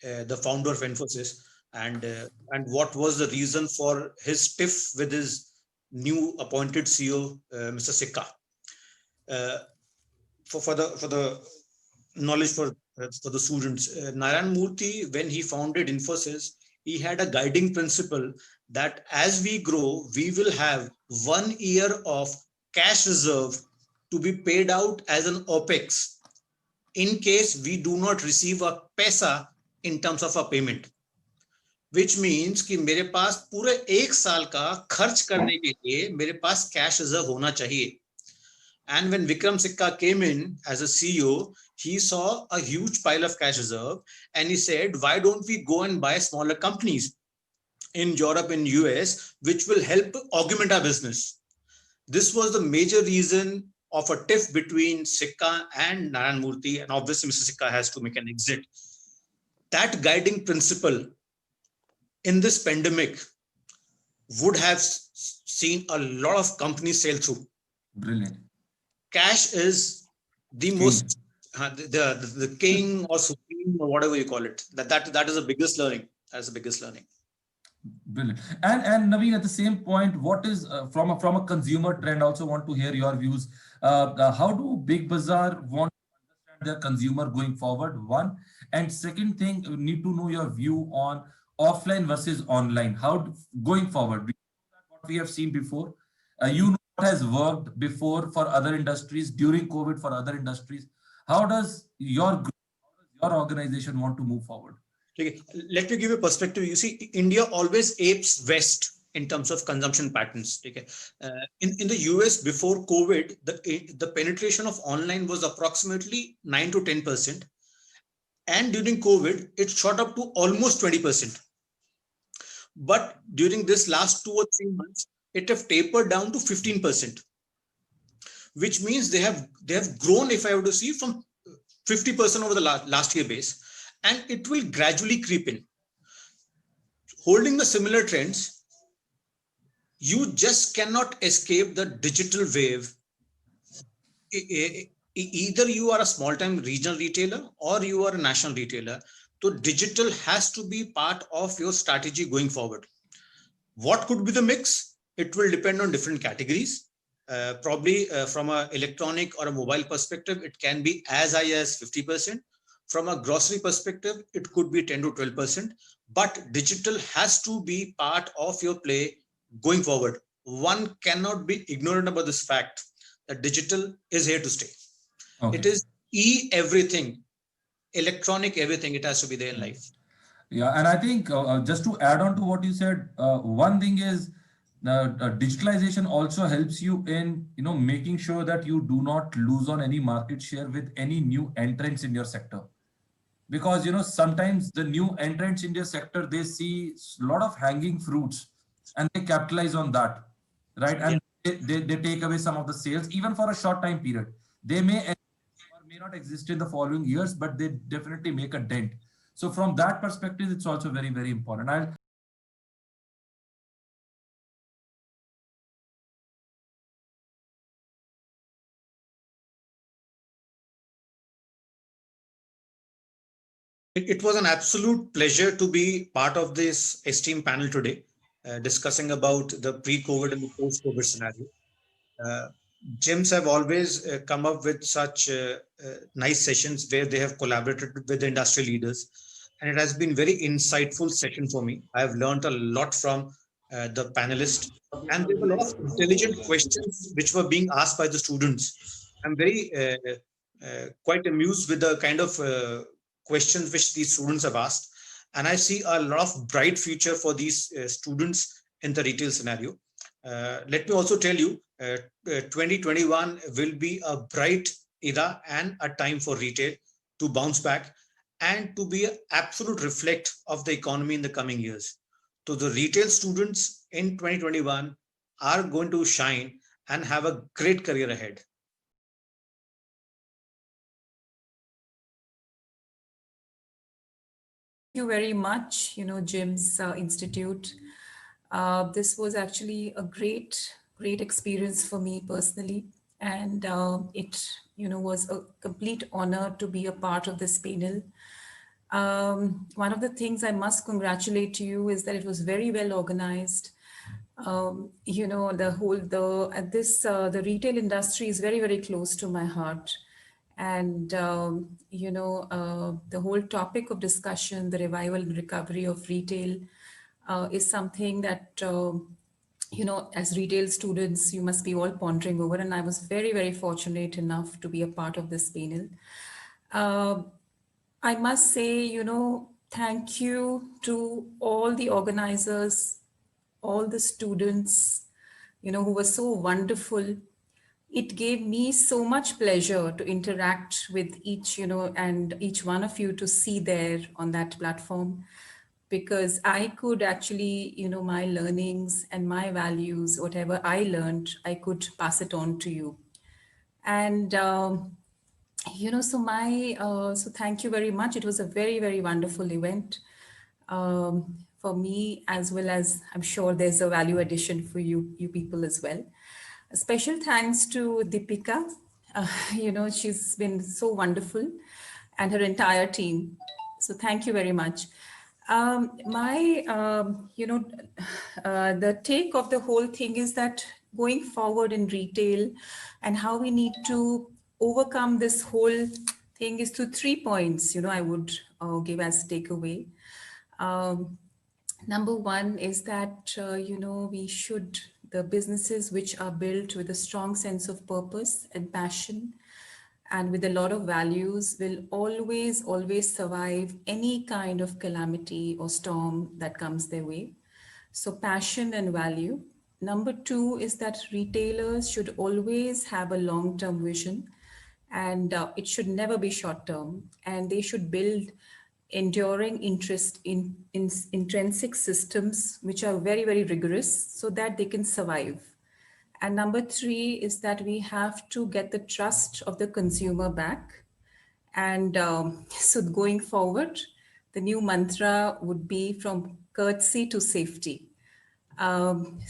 the founder of Infosys. And what was the reason for his tiff with his new appointed CEO, Mr. Sikka? For the knowledge for the students, Narayan Murthy, when he founded Infosys, he had a guiding principle that as we grow, we will have 1 year of cash reserve to be paid out as an OPEX in case we do not receive a paisa in terms of a payment. Which means कि मेरे पास पूरे 1 साल का खर्च करने के लिए मेरे पास कैश रिजर्व होना चाहिए. And when Vikram Sikka came in as a CEO, he saw a huge pile of cash reserve and he said, why don't we go and buy smaller companies in Europe and US, which will help augment our business. This was the major reason of a tiff between Sikka and Narayan Murthy, and obviously Mr. Sikka has to make an exit. That guiding principle in this pandemic would have seen a lot of companies sail through. Brilliant. Cash is the most the king or supreme or whatever you call it. That is the biggest learning. That's the biggest learning. Brilliant. And Naveen, at the same point, what is from a consumer trend? Also want to hear your views. How do Big Bazaar want to understand their consumer going forward? One, and second thing, we need to know your view on offline versus online. Going forward? What we have seen before, you know what has worked before for other industries during COVID for other industries. How does your group, how does your organization want to move forward? Okay. Let me give you a perspective. You see, India always apes West in terms of consumption patterns. Okay. In the US before COVID, the penetration of online was approximately 9 to 10%. And during COVID, it shot up to almost 20%. But during this last 2 or 3 months, it have tapered down to 15%, which means they have grown, if I were to see, from 50% over the last year base. And it will gradually creep in. Holding the similar trends, you just cannot escape the digital wave. Either you are a small-time regional retailer or you are a national retailer. So digital has to be part of your strategy going forward. What could be the mix? It will depend on different categories. Probably from an electronic or a mobile perspective, it can be as high as 50%. From a grocery perspective, it could be 10 to 12%, but digital has to be part of your play going forward. One cannot be ignorant about this fact that digital is here to stay. Okay. It is everything, electronic everything, it has to be there in life. Yeah, and I think just to add on to what you said, one thing is digitalization also helps you in making sure that you do not lose on any market share with any new entrants in your sector. Because sometimes the new entrants in their sector, they see a lot of hanging fruits and they capitalize on that, right? And they take away some of the sales even for a short time period. They may or may not exist in the following years, but they definitely make a dent. So from that perspective, it's also very, very important. It was an absolute pleasure to be part of this esteemed panel today, discussing about the pre-COVID and the post-COVID scenario. GEMS have always come up with such nice sessions where they have collaborated with the industry leaders. And it has been very insightful session for me. I have learned a lot from the panelists. And there were a lot of intelligent questions which were being asked by the students. I'm very quite amused with the kind of questions which these students have asked. And I see a lot of bright future for these students in the retail scenario. Let me also tell you, 2021 will be a bright era and a time for retail to bounce back and to be an absolute reflect of the economy in the coming years. So the retail students in 2021 are going to shine and have a great career ahead. Thank you very much, GEMS Institute. This was actually a great experience for me personally. And it, was a complete honor to be a part of this panel. One of the things I must congratulate you is that it was very well organized. The retail industry is very, very close to my heart. And, the whole topic of discussion, the revival and recovery of retail is something that, as retail students, you must be all pondering over. And I was very, very fortunate enough to be a part of this panel. I must say, thank you to all the organizers, all the students, who were so wonderful. It gave me so much pleasure to interact with each, and each one of you to see there on that platform, because I could actually, my learnings and my values, whatever I learned, I could pass it on to you. And, so thank you very much. It was a very, very wonderful event for me, as well as I'm sure there's a value addition for you people as well. A special thanks to Deepika She's been so wonderful, and her entire team. So thank you very much. The take of the whole thing is that going forward in retail and how we need to overcome this whole thing is to 3 points, I would give as takeaway. Number one is that, the businesses which are built with a strong sense of purpose and passion and with a lot of values will always survive any kind of calamity or storm that comes their way. So passion and value. Number two is that retailers should always have a long-term vision, and it should never be short-term, and they should build enduring interest in intrinsic systems which are very, very rigorous so that they can survive. And number three is that we have to get the trust of the consumer back. And so going forward, the new mantra would be from courtesy to safety. And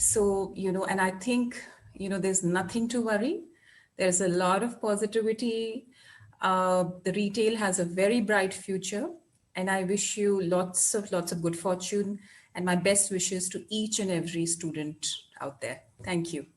I think, there's nothing to worry. There's a lot of positivity. The retail has a very bright future. And I wish you lots of good fortune and my best wishes to each and every student out there. Thank you.